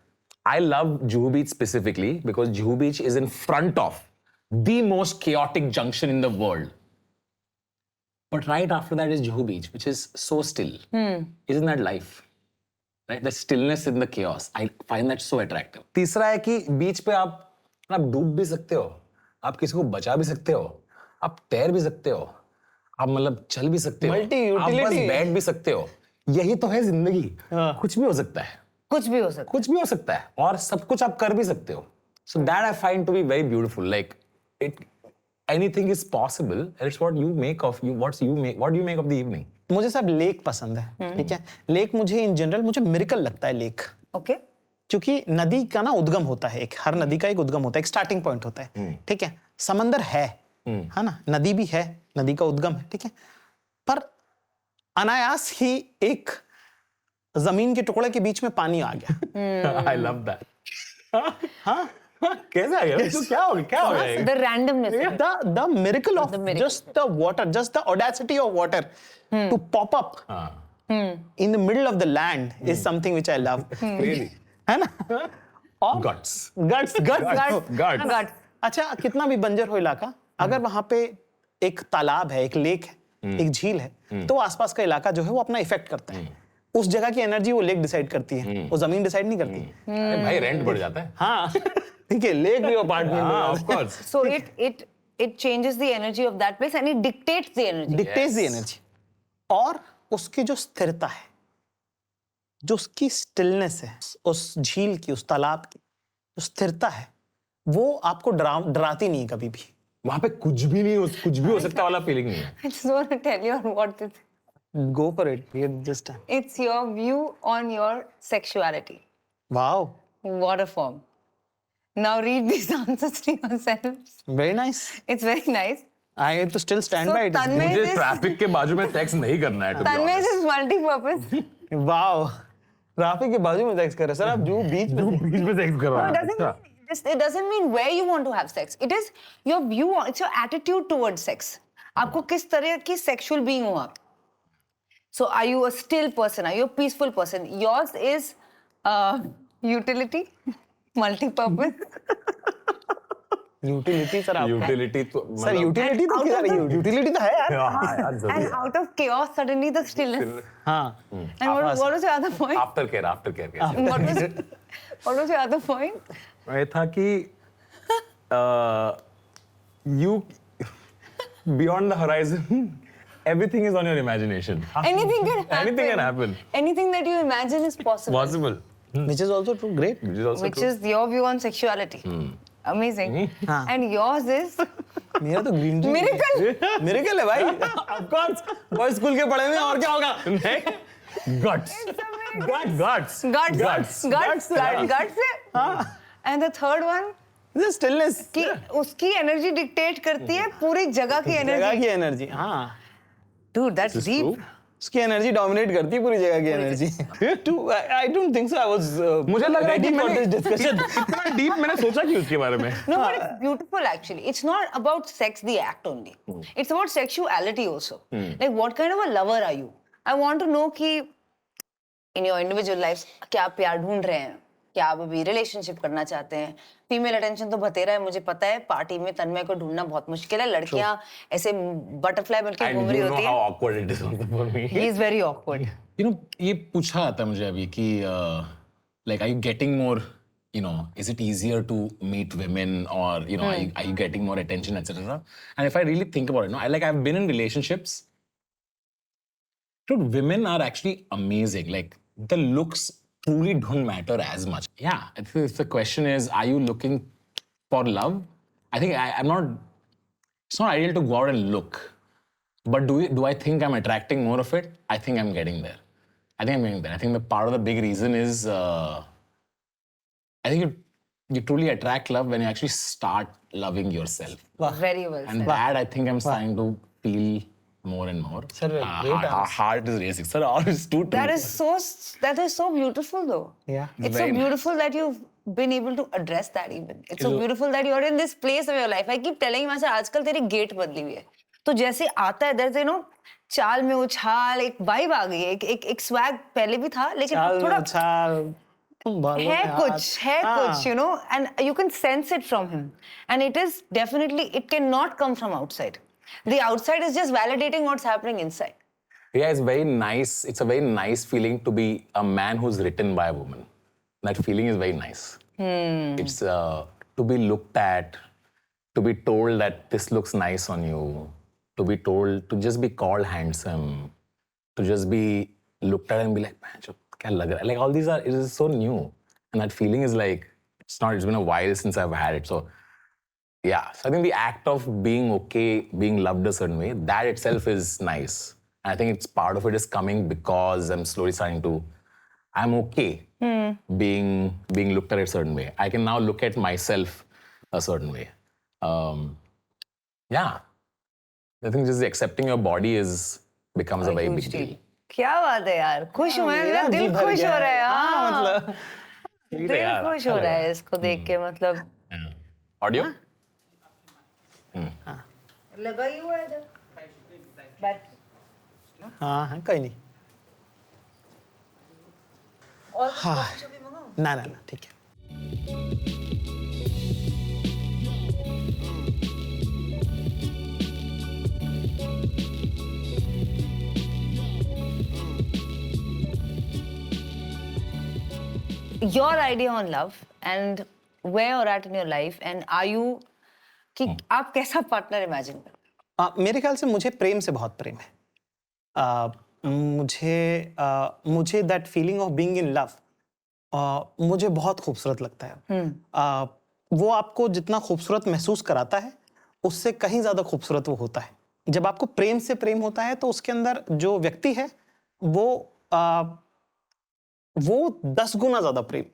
I love Juhu Beach specifically because Juhu Beach is in front of the most chaotic junction in the world. But right after that is Juhu Beach, which is so still. Isn't that life? Right? The stillness in the chaos. I find that so attractive. तीसरा है कि बीच पे आप डूब भी सकते हो, आप किसी को बचा भी सकते हो, आप तैर भी सकते हो, आप मतलब चल भी सकते हो, Multi आप बस utility। बैठ भी सकते हो। यही तो है जिंदगी। कुछ भी हो सकता है, कुछ भी हो सकता कुछ भी हो सकता है, और सब कुछ आप कर भी सकते हो। So that I find to be very beautiful. Like anything is possible, and it's what you make of you. What do you make of the evening? मुझे सब लेक पसंद है, ठीक है। लेक मुझे इन जनरल मुझे मिरेकल लगता है लेक, है। ओके, क्योंकि नदी का ना उद्गम होता है, एक हर नदी का एक उद्गम होता है, एक स्टार्टिंग पॉइंट होता है, ठीक है। समंदर है ना, नदी भी है, नदी का उद्गम है, ठीक है। पर अनायास ही एक जमीन के टुकड़े के बीच में पानी आ गया। I love that. हाँ, कैसे आ गया? तो क्या हो गया? क्या हो गया? The randomness, The miracle of The miracle. just the water, just the audacity of water to pop up in the middle of the land is something which I love. Really? है ना? और Guts. guts. Guts. अच्छा, कितना भी बंजर हो इलाका, अगर वहां पे एक तालाब है, एक लेक है, एक झील है, तो आसपास का इलाका जो है वो अपना इफेक्ट करता है। उस जगह की एनर्जी वो लेक डिसाइड करती है, वो जमीन डिसाइड नहीं करती। अरे भाई रेंट बढ़ जाता है। हाँ, ठीक है, लेक भी अपार्टमेंट हाँ, of course. so it changes the energy of that place and it dictates the energy. Dictates the energy. और उसकी जो स्थिरता है, जो उसकी स्टिलनेस है, उस झील की, उस तालाब की जो स्थिरता है, वो आपको डराती नहीं है कभी भी। वहां पे कुछ भी नहीं हो, कुछ भी हो सकता वाला फीलिंग नहीं है। I just want to tell you what it is. Go for it. Just It's your view on your sexuality. wow, What a form. Now read these answers to yourselves. very nice. It's very nice. I have to still stand So by it. Tanmay मुझे is traffic के बाजू में sex नहीं करना है। to be Tanmay honest. is multi-purpose. Wow, traffic के बाजू में सेक्स कर रहे सर आप, जो बीच में बीच में सेक्स कर No, रहा it है। doesn't. It doesn't mean where you want to have sex. It is your view. It's your attitude towards sex. आपको किस तरह की sexual being हो आप? So are you a still person? Are you a peaceful person? Yours is utility, multi-purpose. Utility sir आप, utility तो sir utility तो क्या है, यूटिलिटी तो है यार। हाँ यार जरूरी And है। out of chaos, suddenly the stillness. हाँ, And what was your other point? After care कैसे? What was your other point? ये था कि you beyond the horizon everything is on your imagination. Anything can happen. Anything can happen. Anything that you imagine is possible. Possible. which is also true, great. Which is also Which true. is your view on sexuality. Amazing. हाँ. And yours is मेरा तो green tea miracle. Miracle है भाई, of course, boys school के पढ़े में और क्या होगा। Guts. Guts. Guts. And the third one stillness, कि उसकी एनर्जी डिक्टेट करती है पूरी जगह की जगह एनर्जी. की एनर्जी, हाँ, Dude, that's This is deep. true. उसकी एनर्जी डोमिनेट करती है पूरी जगह की energy. I don't think so I was मुझे लग रहा है कि ready for मैंने this discussion. इतना डीप मैंने सोचा कि उसके बारे में। No, but it's beautiful actually. It's not about sex, the act only. It's about sexuality also. Like, what kind of a lover are you? I want to know कि in your individual lives क्या आप प्यार ढूंढ रहे हैं, क्या आप अभी रिलेशनशिप करना चाहते हैं. फीमेल अटेंशन तो बतेरा है, मुझे पता है. पार्टी में तन्मय को ढूंढना बहुत मुश्किल है. लड़कियां ऐसे बटरफ्लाई बनके घूम रही You know होती how है. awkward it is also for me. He is very awkward. You know, ये पूछा जाता है मुझे अभी कि like are you getting more, you know, is it easier to meet women or you know are you getting more attention, etc. And if I really think about it, no, I've been in relationships. Dude, women are actually amazing. Like the looks truly don't matter as much. Yeah, if the question is, are you looking for love? I think I'm not. It's not ideal to go out and look. But do I think I'm attracting more of it? I think I'm getting there. I think I'm getting there. I think the part of the big reason is I think you truly attract love when you actually start loving yourself. Very well And said. that I think I'm starting to feel more and more. Sir, great heart is racing. Sir, it's too true. That is so beautiful though. Yeah. It's so Very nice. beautiful that you've been able to address that even. It's so beautiful that you're in this place of your life. I keep telling myself, आजकल तेरी gate बदली हुई है. तो जैसे आता है there's you know चाल में उछाल, एक वाइब आ गई है, एक स्वैग पहले भी था लेकिन अब थोड़ा है कुछ, you know, and you can sense it from him. And it is definitely, it cannot come from outside. The outside is just validating what's happening inside. Yeah, it's very nice. It's a very nice feeling to be a man who's written by a woman. That feeling is very nice. It's to be looked at, to be told that this looks nice on you. to be told, to just be called handsome, to just be looked at and be like, man, kya lag raha hai? Like all these are, it is so new. And that feeling is like, it's been a while since I've had it. So yeah, so I think the act of being okay, being loved a certain way, that itself is nice. And I think it's part of it is coming because I'm slowly starting to, I'm okay being looked at a certain way. I can now look at myself a certain way. Yeah. I think just accepting your body becomes a very big deal. क्या बात है यार, खुश हूँ मैं, मेरा मेरा दिल जी भर खुश गया हो रहा है है। हाँ, हाँ, मतलब दिल खुश हो रहा है इसको देख के, मतलब Audio? लगा ही हुआ है इधर बैटरी। हाँ हाँ कोई नहीं। और हाँ। कुछ भी मंगाऊं? ना ना ना ठीक है। Your idea on love and where you're at in your life, and are you कि आप कैसा पार्टनर इमेजिन करते मेरे ख्याल से मुझे प्रेम से बहुत प्रेम है। मुझे that feeling of being in love मुझे बहुत खूबसूरत लगता है। वो आपको जितना खूबसूरत महसूस कराता है उससे कहीं ज्यादा खूबसूरत वो होता है। जब आपको प्रेम से प्रेम होता है तो उसके अंदर जो व्यक्ति है वो 10 गुना ज्यादा प्रेम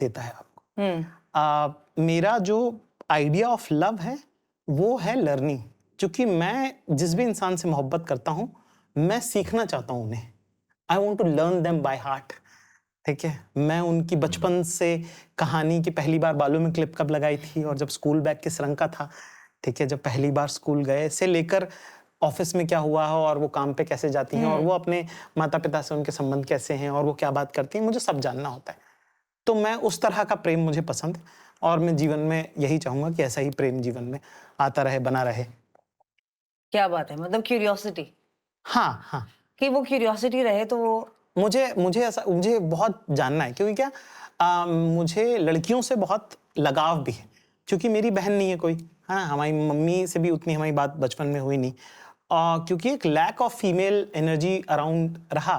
देता है आपको। मेरा जो आइडिया ऑफ लव है वो है लर्निंग, क्योंकि मैं जिस भी इंसान से मोहब्बत करता हूँ मैं सीखना चाहता हूँ उन्हें। I want to learn them by heart. ठीक है, मैं उनकी बचपन से कहानी की पहली बार बालों में क्लिप कब लगाई थी और जब स्कूल बैग किस रंग का था, ठीक है, जब पहली बार स्कूल गए से लेकर ऑफिस में क्या हुआ है और वो काम पे कैसे जाती हैं और वो अपने माता पिता से उनके संबंध कैसे हैं और वो क्या बात करती हैं, मुझे सब जानना होता है। तो मैं उस तरह का प्रेम मुझे पसंद है और मैं जीवन में यही चाहूंगा कि ऐसा ही प्रेम जीवन में आता रहे, बना रहे। क्या बात है, मतलब क्यूरियोसिटी। हाँ हाँ, कि वो क्यूरियोसिटी रहे तो वो मुझे बहुत जानना है, क्योंकि क्या मुझे लड़कियों से बहुत लगाव भी है, क्योंकि मेरी बहन नहीं है कोई। हाँ, हमारी मम्मी से भी उतनी हमारी बात बचपन में हुई नहीं, क्योंकि एक lack of female energy around रहा।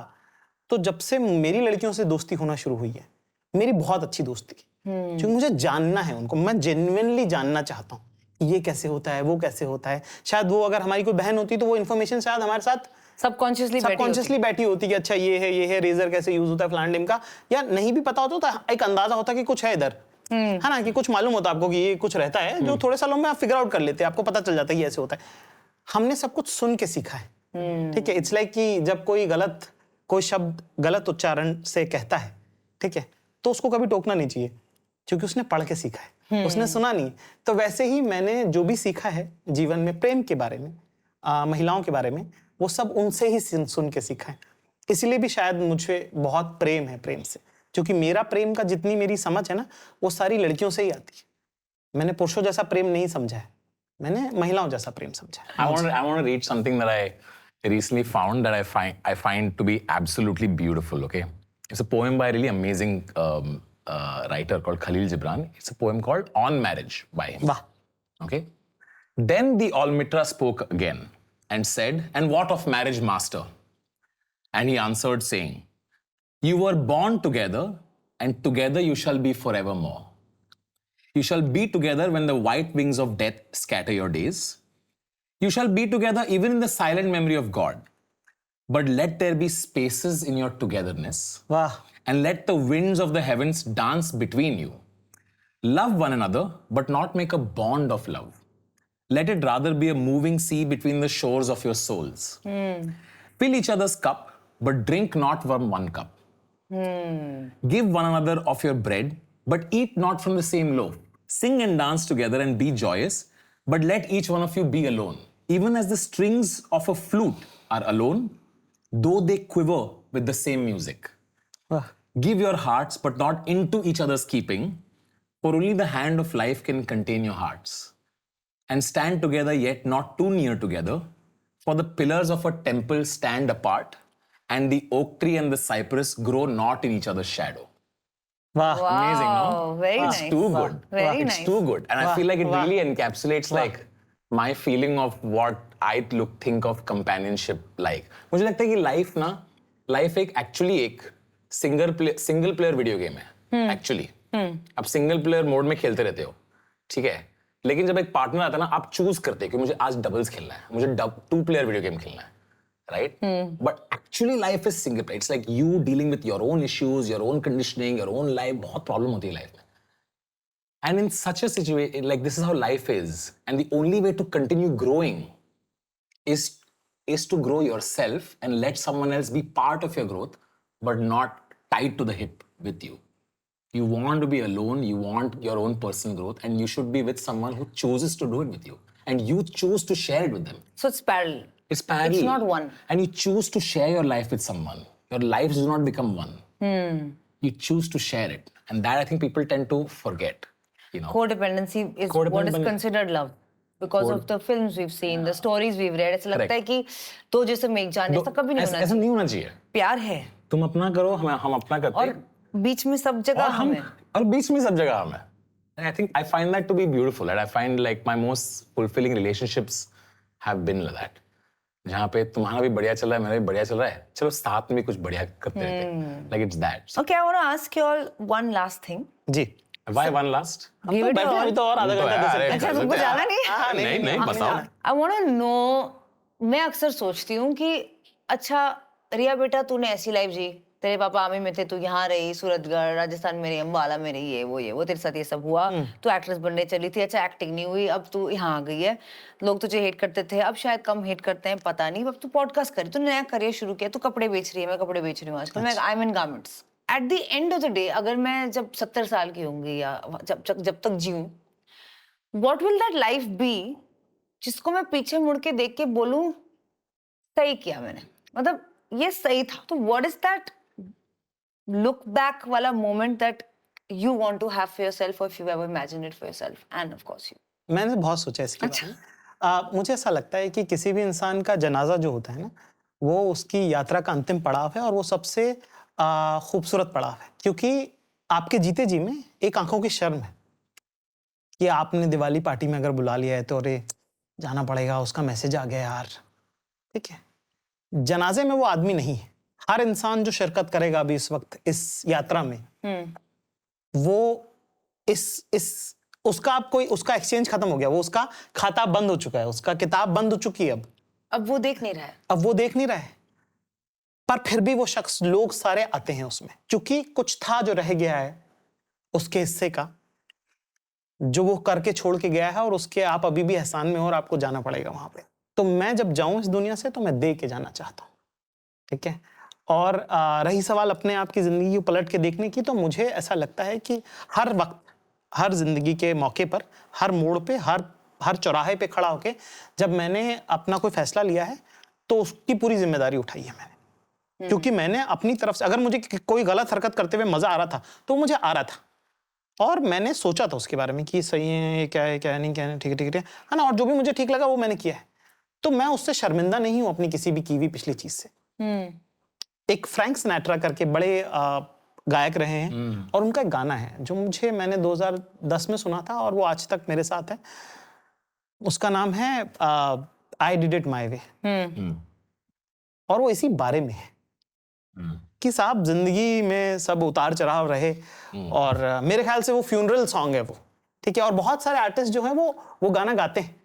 तो जब से मेरी लड़कियों से दोस्ती होना शुरू हुई है, मेरी बहुत अच्छी दोस्ती, क्योंकि मुझे जानना है उनको, मैं जेन्युइनली जानना चाहता हूँ ये कैसे होता है, वो कैसे होता है। शायद वो अगर हमारी कोई बहन होती तो वो इन्फॉर्मेशन शायद हमारे साथ सबकॉन्शियसली बैठी होती कि अच्छा ये है रेजर कैसे यूज होता है फलान टिम का, या नहीं भी पता होता तो एक अंदाजा होता कि कुछ है इधर, है ना, कि कुछ मालूम होता आपको कि ये कुछ रहता है जो थोड़े सालों में आप फिगर आउट कर लेते हैं, आपको पता चल जाता है कि ऐसे होता है। हमने सब कुछ सुन के सीखा है। ठीक है, इट्स लाइक कि जब कोई शब्द गलत उच्चारण से कहता है, ठीक है, तो उसको कभी टोकना नहीं चाहिए, क्योंकि उसने पढ़ के सीखा है, उसने सुना नहीं। तो वैसे ही मैंने जो भी सीखा है जीवन में प्रेम के बारे में, महिलाओं के बारे में, वो सब उनसे ही सुन के सीखा है। इसलिए भी शायद मुझे बहुत प्रेम है प्रेम से, क्योंकि मेरा प्रेम का जितनी मेरी समझ है ना वो सारी लड़कियों से ही आती है। मैंने पुरुषों जैसा प्रेम नहीं समझा है, मैंने महिलाओं जैसा प्रेम समझा है। I want to read something that I recently found that I find to be absolutely beautiful. Okay, it's a poem by a really amazing writer called Khalil Gibran. It's a poem called On Marriage by him. वाह। Okay. Then the Almitra spoke again and said, "And what of marriage, master?" And he answered, saying, "You were born together, and together you shall be forevermore. You shall be together when the white wings of death scatter your days. You shall be together even in the silent memory of God. But let there be spaces in your togetherness, वाह। and let the winds of the heavens dance between you. Love one another, but not make a bond of love. Let it rather be a moving sea between the shores of your souls. Fill each other's cup, but drink not from one cup. Give one another of your bread, but eat not from the same loaf. Sing and dance together and be joyous, but let each one of you be alone. Even as the strings of a flute are alone, though they quiver with the same music. वाह। Give your hearts, but not into each other's keeping, for only the hand of life can contain your hearts. And stand together, yet not too near together, for the pillars of a temple stand apart, and the oak tree and the cypress grow not in each other's shadow." वाह। Amazing, no? Wow, very It's nice. too good. Very It's nice. too good. And I feel like it Wow. really encapsulates like my feeling of what I think of companionship like. मुझे लगता है कि life actually एक single player video game है actually. आप single player mode में खेलते रहते हो, ठीक है, लेकिन जब एक पार्टनर आता है ना, आप चूज करते हो कि मुझे आज डबल्स खेलना है, मुझे 2 प्लेयर वीडियो गेम खेलना है, right? But actually life is single player. It's like you dealing with your own issues, your own conditioning, your own life. बहुत प्रॉब्लम होती है लाइफ में. And in such a situation, like this is how life is. And the only way to continue growing is to grow yourself and let someone else be part of your growth, but not tied to the hip with you. You want to be alone, you want your own personal growth, and you should be with someone who chooses to do it with you. And you choose to share it with them. So it's parallel. It's parallel. It's not one. And you choose to share your life with someone. Your lives do not become one. You choose to share it. And that I think people tend to forget. You know. Codependency is what is considered love. Because of the films we've seen, the stories we've read. ऐसा लगता है कि दो जैसे में एक जान, ऐसा कभी नहीं होना चाहिए. ऐसा नहीं होना चाहिए. प्यार है. तुम अपना करो, हम अपना करते हैं. और बीच में सब जगह हम हैं. और बीच में सब जगह हम हैं. And I think I find that to be beautiful. And I find like my most fulfilling relationships have been like that. जहाँ पे तुम्हारा भी बढ़िया चल रहा है, मेरा भी बढ़िया चल रहा है, चलो साथ में कुछ बढ़िया करते रहते हैं. Like it's that. Okay, I want to ask you all one last thing. Ji. Why one last? हम तो बैठे अभी तो और आधा घंटा दे सकते हैं. अच्छा, तुमको जाना नहीं? नहीं बताओ. I want to know, मैं अक्सर सोचती हूँ कि अच्छा रिया बेटा, तूने ऐसी लाइफ जी, तेरे पापा आर्मी में थे, तू यहाँ रही, सूरतगढ़, राजस्थान में रही, अम्बाला में रही, ये वो तेरे साथ ये सब हुआ, तू एक्ट्रेस बनने चली थी, अच्छा एक्टिंग नहीं हुई, अब तू यहाँ आ गई है, लोग तुझे हेट करते थे, अब शायद कम हेट करते हैं, पता नहीं, अब तू पॉडकास्ट करी, तू नया करियर शुरू किया, तू कपड़े बेच रही है, मैं कपड़े बेच रही हूँ आजकल, मैं I am in garments. At the end of the day, अगर मैं जब 70 साल की होंगी या जब तक जीऊँ, what will that life be जिसको मैं पीछे मुड़ के देख के बोलूं सही किया मैंने, मतलब ये सही था. तो what is that look back wala moment that you want to have for yourself, or if you ever imagined it for yourself, and of course you. मैंने बहुत सोचा इसके बारे में. मुझे ऐसा लगता है कि किसी भी इंसान का जनाजा जो होता है ना, वो उसकी यात्रा का अंतिम पड़ाव है, और वो सबसे खूबसूरत पड़ाव है, क्योंकि आपके जीते जी में एक आंखों की शर्म है कि आपने दिवाली पार्टी में अगर बुला लिया है तो अरे जाना पड़ेगा, उसका मैसेज आ गया यार, ठीक है. जनाजे में वो आदमी नहीं है. हर इंसान जो शिरकत करेगा अभी इस वक्त इस यात्रा में, वो उसका उसका एक्सचेंज खत्म हो गया, वो उसका खाता बंद हो चुका है, उसका किताब बंद हो चुकी है. अब वो देख नहीं रहा है. पर फिर भी वो शख्स, लोग सारे आते हैं उसमें, क्योंकि कुछ था जो रह गया है उसके हिस्से का, जो वो करके छोड़ के गया है, और उसके आप अभी भी एहसान में हो, और आपको जाना पड़ेगा वहां पे. तो मैं जब जाऊं इस दुनिया से, तो मैं दे के जाना चाहता हूं, ठीक है. और रही सवाल अपने आप की जिंदगी को पलट के देखने की, तो मुझे ऐसा लगता है कि हर वक्त, हर जिंदगी के मौके पर, हर मोड़ पे, हर चौराहे पे खड़ा होके जब मैंने अपना कोई फैसला लिया है, तो उसकी पूरी जिम्मेदारी उठाई है मैंने. क्योंकि मैंने अपनी तरफ से, अगर मुझे कोई गलत हरकत करते हुए मजा आ रहा था, तो मुझे आ रहा था, और मैंने सोचा था उसके बारे में कि सही है, क्या नहीं, ठीक है ना, और जो भी मुझे ठीक लगा वो मैंने किया है. तो मैं उससे शर्मिंदा नहीं हूं अपनी किसी भी की हुई पिछली चीज से. एक फ्रैंक सिनेट्रा करके बड़े गायक रहे हैं, और उनका एक गाना है जो मैंने 2010 में सुना था, और वो आज तक मेरे साथ है. उसका नाम है आई डिड इट माई वे, और वो इसी बारे में है कि साहब जिंदगी में सब उतार चढ़ाव रहे, और मेरे ख्याल से वो फ्यूनरल सॉन्ग है वो, ठीक है. और बहुत सारे आर्टिस्ट जो हैं वो गाना गाते हैं,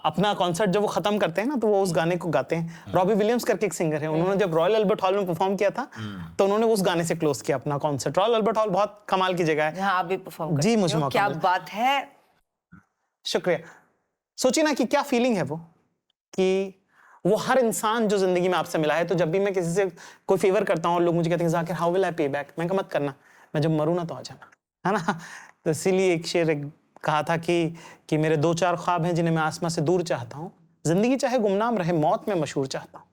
अपना कॉन्सर्ट जब वो खत्म करते हैं ना, तो वो उस गाने को गाते हैं. रॉबी विलियम्स करके एक सिंगर है, उन्होंने जब रॉयल अल्बर्ट हॉल में परफॉर्म किया था, तो उन्होंने उस गाने से क्लोज किया अपना कॉन्सर्ट. रॉयल अल्बर्ट हॉल बहुत कमाल की जगह है, जहां आप भी परफॉर्म करते जी. मुझे मौका क्या मिला. बात है, शुक्रिया. सोचिए ना कि क्या फीलिंग है वो, कि वो हर इंसान जो जिंदगी में आपसे मिला है, तो जब भी मैं किसी से कोई फेवर करता हूँ और लोग मुझे कहते हैं जाकिर हाउ विल आई पे बैक, मैं कहा मत करना, मैं जब मरूं ना तो आ जाना, है ना. तो इसीलिए एक शेर कहा था कि मेरे 2-4 ख्वाब हैं जिन्हें मैं आसमां से दूर चाहता हूँ, जिंदगी चाहे गुमनाम रहे, मौत में मशहूर चाहता हूँ.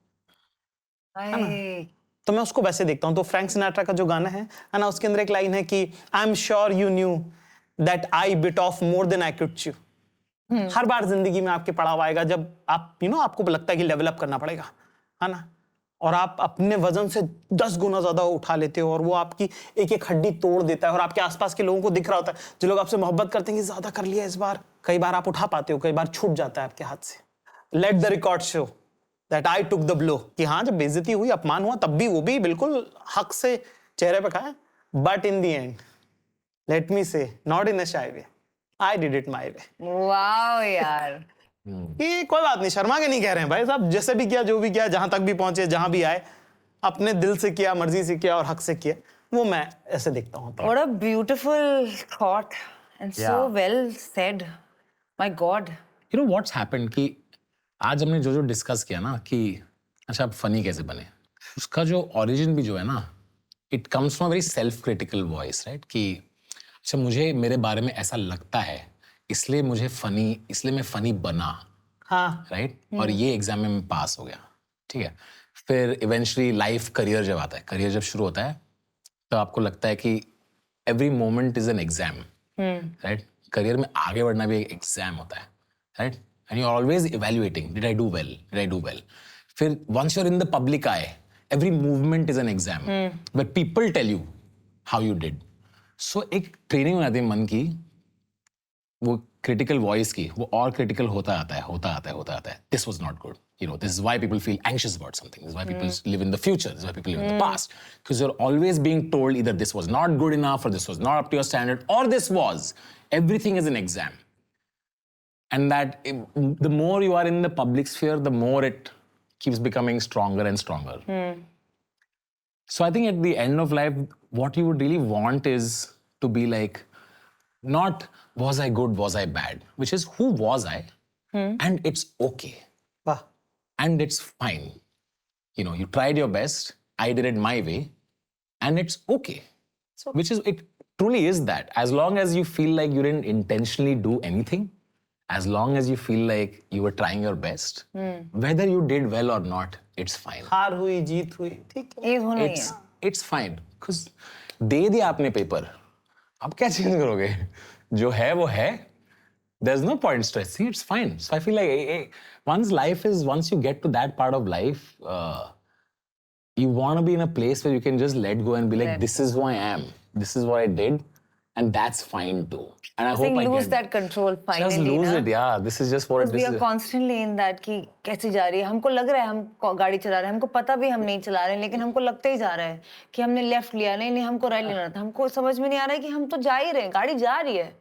तो मैं उसको वैसे देखता हूँ. तो फ्रैंक सिनेट्रा का जो गाना है ना, उसके अंदर एक लाइन है कि I am sure you knew that I bit off more than I could chew. हर बार जिंदगी में आपके पड़ाव आएगा जब आप आपको लगता है कि लेवल अप करना पड़ेगा, है ना, और आप अपने वजन से 10 गुना ज्यादा उठा लेते हो और वो आपकी एक एक हड्डी तोड़ देता है और आपके आसपास के लोगों को दिख रहा होता है, जो लोग आपसे मोहब्बत करते हैं कि ज्यादा कर लिया इस बार, कई बार आप उठा पाते हो, कई बार छूट जाता है आपके हाथ से. Let the record show that I took the blow, कि हाँ जब बेइज्जती हुई, अपमान हुआ, तब भी वो भी बिल्कुल हक से चेहरे पे खाया. But in the end let me say, not in a shy way, I did it my way. Wow यार. कि कोई बात नहीं, शर्मा के नहीं कह रहे हैं भाई साहब, जैसे भी किया, जो भी किया, जहां तक भी पहुंचे, जहां भी आए, अपने दिल से किया, मर्जी से किया और हक से किया. वो मैं ऐसे देखता हूँ. What a beautiful thought and so Yeah. well said. My God. You know what's happened कि आज हमने जो डिस्कस किया ना कि अच्छा आप फनी कैसे बने, उसका जो ओरिजिन भी जो है ना, it comes from very self critical voice, right? कि अच्छा मुझे मेरे बारे में ऐसा लगता है, इसलिए मैं फनी बना, हाँ. राइट? और ये एग्जाम में मैं पास हो गया, ठीक है? फिर इवेंचुअली लाइफ, करियर जब आता है, करियर जब शुरू होता है, तो आपको लगता है कि every moment is an exam, right? Career में आगे बढ़ना भी एक एग्जाम होता है, right? And you are always evaluating, did I do well? फिर once you are in the public eye, every movement is an exam, but people tell you how you did. So एक training हो जाती है मन की, वो critical voice की, वो और क्रिटिकल होता आता है. This was not good, you know, this is why people feel anxious about something, this is why people live in the future, this is why people live in the past, because you're always being told either this was not good enough, or this was not up to your standard, or this was. Everything is an exam, and that the more you are in the public sphere, the more it keeps becoming stronger and stronger. So I think at the end of life, what you would really want is to be like, not was I good, was I bad, which is who was I, and it's okay. वाह. And it's fine. You know, you tried your best, I did it my way, and it's okay. So- Which is, it truly is that. As long as you feel like you didn't intentionally do anything, as long as you feel like you were trying your best, whether you did well or not, it's fine. हार हुई, जीत हुई, ठीक है. ये होना ही है. It's fine. Because दे दिया आपने पेपर, अब क्या चेंज करोगे? जो है वो है. There's no point stressing. It's fine. So I feel like once you get to that part of life, you want to be in a place where you can just let go and be like, this is who I am. This is what I did. And that's fine too. And I I think hope I lose get that control finally. Just lose na? it, yeah. This is just what Because it we is. are constantly in that कि कैसे जा रही है, हमको लग रहा है हम गाड़ी चला रहे हैं, हमको पता भी हम नहीं चला रहे हैं, लेकिन हमको लगता ही जा रहा है कि हमने लेफ्ट लिया, नहीं हमको राइट लेना था, हमको समझ में नहीं आ रहा है कि हम तो जा ही रहे हैं, गाड़ी जा रही है,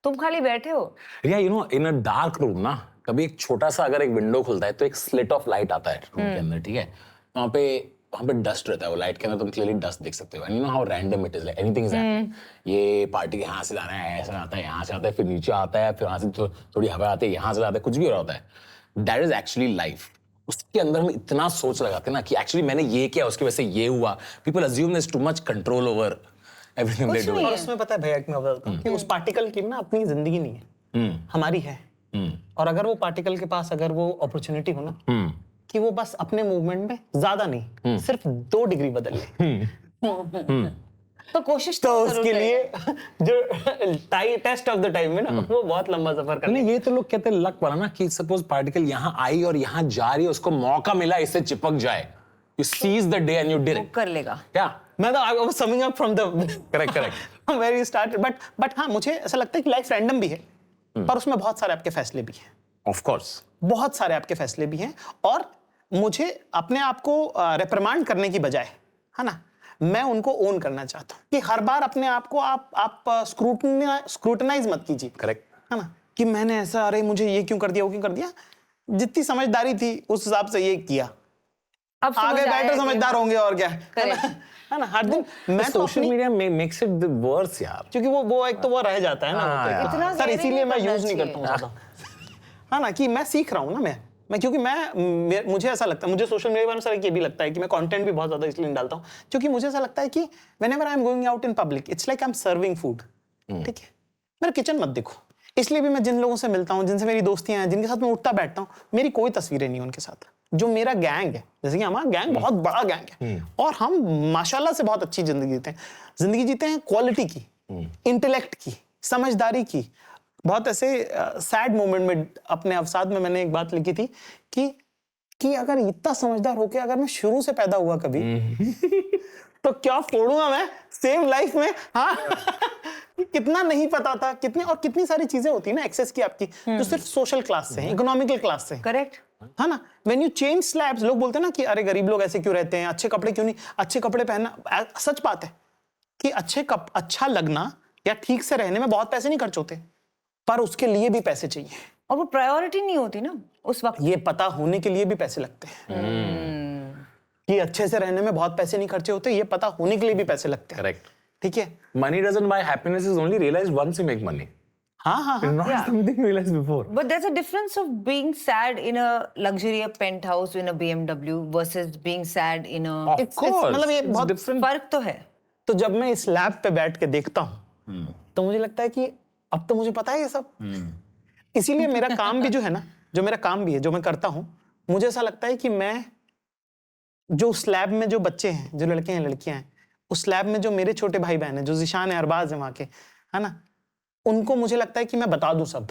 तुम खाली बैठे हो. Yeah, you know, in a dark room ना, कभी एक छोटा सा अगर एक विंडो खुलता है तो एक स्लिट ऑफ लाइट आता है रूम के अंदर, ठीक है? वहाँ पे डस्ट रहता है, वो लाइट के अंदर तुम क्लियरली डस्ट देख सकते हो. And you know how random it is, like anything is happening. ये पार्टी के यहाँ से जाना है, ऐसा आता है, यहाँ से आता है, फिर नीचे आता है, फिर वहाँ से थोड़ी हवा आती है, यहाँ से आता है, कुछ भी हो रहा होता है. That is actually life. उसके अंदर हम इतना सोच लगाते हैं ना कि एक्चुअली मैंने ये किया, उसकी वजह से ये हुआ. People assume there is too much control over everything they do. और उसमें पता है भैया, मैं बताता हूँ कि उस पार्टिकल की ना अपनी जिंदगी नहीं है, हमारी है. और अगर वो पार्टिकल के पास अगर वो अपॉर्चुनिटी हो ना कि वो बस अपने मूवमेंट में ज्यादा नहीं, सिर्फ 2 डिग्री बदल ले, तो कोशिश तो तो उसके लिए जो टेस्ट ऑफ द टाइम में ना, वो बहुत लंबा सफर करना. नहीं, ये तो लोग कहते हैं लक वाला ना, कि सपोज पार्टिकल यहाँ आई और यहाँ जा रही है, उसको मौका मिला इससे चिपक जाए. You seize the day and you did it. कर लेगा. Yeah. मैं तो I was summing up from the Correct. from where you started. But हाँ, मुझे ऐसा लगता है कि लाइफ रैंडम भी है, पर उसमें बहुत सारे आपके फैसले भी हैं. Of course. बहुत सारे आपके फैसले भी हैं, और मुझे अपने आप को रिप्रिमांड करने की बजाय, है ना, मैं उनको ओन करना चाहता हूँ कि हर बार अपने आप को आप स्क्रूटनाइज मत कीजिए. Correct. है ना, कि मैंने ऐसा, अरे मुझे ये क्यों कर दिया, वो क्यों कर दिया. जितनी समझदारी थी उस हिसाब से ये किया. अब समझ आगे आया बैठे कि समझदार होंगे और क्या है ना. हर दिन मैं तो सोशल अपनी, मीडिया मेक्स इट वर्स यार. क्योंकि वो एक तो वो रह जाता है ना, हाँ, वो तो इतना सर sharing इसीलिए मैं नहीं यूज नहीं करना करता हूँ ज्यादा. हाँ ना, कि मैं सीख रहा हूँ ना, मैं क्योंकि मुझे ऐसा लगता है, मुझे सोशल मीडिया पर अनुसार ये भी लगता है कि मैं कंटेंट भी बहुत ज्यादा इसलिए नहीं डालता हूँ क्योंकि मुझे ऐसा लगता है कि whenever I am going out in public, it's like I am serving food. ठीक है, मेरा किचन मत देखो. इसलिए भी मैं जिन लोगों से मिलता हूँ, जिनसे मेरी दोस्तियां हैं, जिनके साथ मैं उठता बैठता हूँ, मेरी कोई तस्वीरें नहीं उनके साथ. जो मेरा गैंग है, जैसे कि हमारा गैंग बहुत बड़ा गैंग है, और हम माशाल्लाह से बहुत अच्छी जिंदगी जीते हैं क्वालिटी की, इंटेलेक्ट की, समझदारी की. बहुत ऐसे सैड मोमेंट में अपने अवसाद में मैंने एक बात लिखी थी कि कि अगर इतना समझदार होके अगर मैं शुरू से पैदा हुआ कभी तो क्या फोड़ूंगा मैं सेम लाइफ में। हाँ कितना नहीं पता था, कितनी सारी चीजें होती है ना एक्सेस की आपकी, जो सिर्फ सोशल क्लास से है, इकोनॉमिकल क्लास से। करेक्ट है ना, व्हेन यू चेंज स्लैब्स, लोग बोलते हैं ना कि अरे गरीब लोग ऐसे क्यों रहते हैं, अच्छे कपड़े क्यों नहीं, अच्छे कपड़े पहनना, सच बात है कि अच्छा लगना या ठीक से रहने में बहुत पैसे नहीं खर्च होते, पर उसके लिए भी पैसे चाहिए, और वो प्रायोरिटी नहीं होती ना उस वक्त। ये पता होने के लिए भी पैसे लगते हैं कि अच्छे से रहने में बहुत पैसे नहीं खर्चे होते, ये पता होने के लिए भी पैसे लगते हैं। करेक्ट। ठीक है, Money doesn't buy happiness is only realized once you make money. हाँ Not Yeah. something realized before. But there's a difference of being sad in a luxury penthouse in a BMW versus being sad in a Of course. मतलब ये it's बहुत different. फर्क तो है। तो जब मैं इस लैब पे बैठ के देखता हूँ तो मुझे लगता है कि अब तो मुझे पता है ये सब। इसीलिए मेरा काम भी जो है ना, जो मेरा काम भी है, जो मैं करता हूँ, मुझे ऐसा लगता है कि मैं जो उस लैब में जो बच्चे हैं, जो लड़के हैं लड़कियां हैं, उस लैब में जो मेरे छोटे भाई बहन हैं, जो जिशान है, अरबाज है वहाँ के, है ना, उनको मुझे लगता है कि मैं बता दूं सब।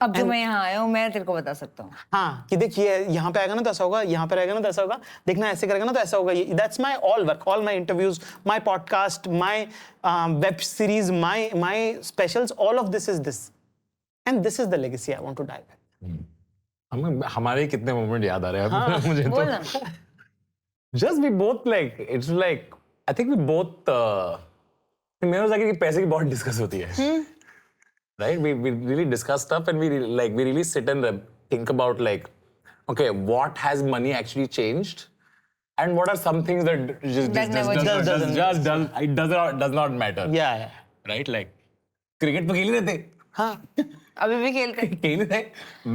अब जो मैं यहाँ आया हूँ मैं तेरे को बता सकता हूँ। हाँ कि देखिए यहाँ पे आएगा ना तो ऐसा होगा, यहाँ पे रहेगा ना तो ऐसा होगा, देखना ऐसे करेगा ना तो ऐसा होगा। That's my all work, all my interviews, my podcast, my web series, my specials, all of this is this, and this is the legacy I want to dive. हमारे कितने मोमेंट याद आ रहे हैं हाँ, मुझे बोल तो। ना। Just we both like it's like I think we both मेरे को लगा कि पैसे की बहुत डिस्कस होती है, right? We really discuss stuff and we really sit and think about like, okay, what has money actually changed, and what are some things that does not matter, या right? Like क्रिकेट तो खेल ही रहे थे, हाँ अभी भी खेलते हैं। खेल ही रहे,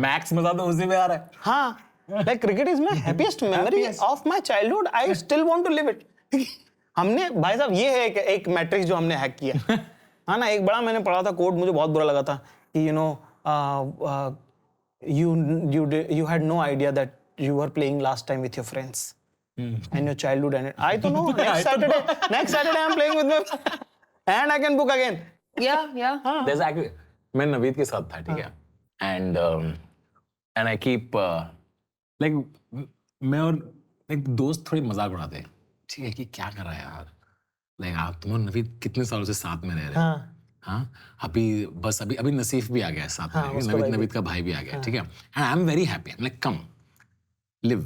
मैक्स मजा तो उसी में आ रहा है। हाँ, like cricket is my happiest memory of my childhood. I still want to live it. हमने भाई साहब ये है एक मैट्रिक्स जो हमने हैक किया। हाँ ना, एक बड़ा मैंने पढ़ा था कोड, मुझे बहुत बुरा लगा था कि you had no idea that you were playing last time with your friends and your childhood ended. I don't know. Next Saturday I'm playing with my and I can book again. या There's actually मैं नवीद के साथ था, ठीक है, and I keep like मैं और एक दोस्त थोड़ी मजाक उड़ाते हैं, ठीक है, कि क्या कर रहा है यार, लाइक आप तुम और नवीद कितने सालों से साथ में रह रहे हैं, हाँ, अभी नसीफ भी आ गया है साथ में, नवीद का भाई भी आ गया, ठीक है, and I'm very happy, I'm like come live,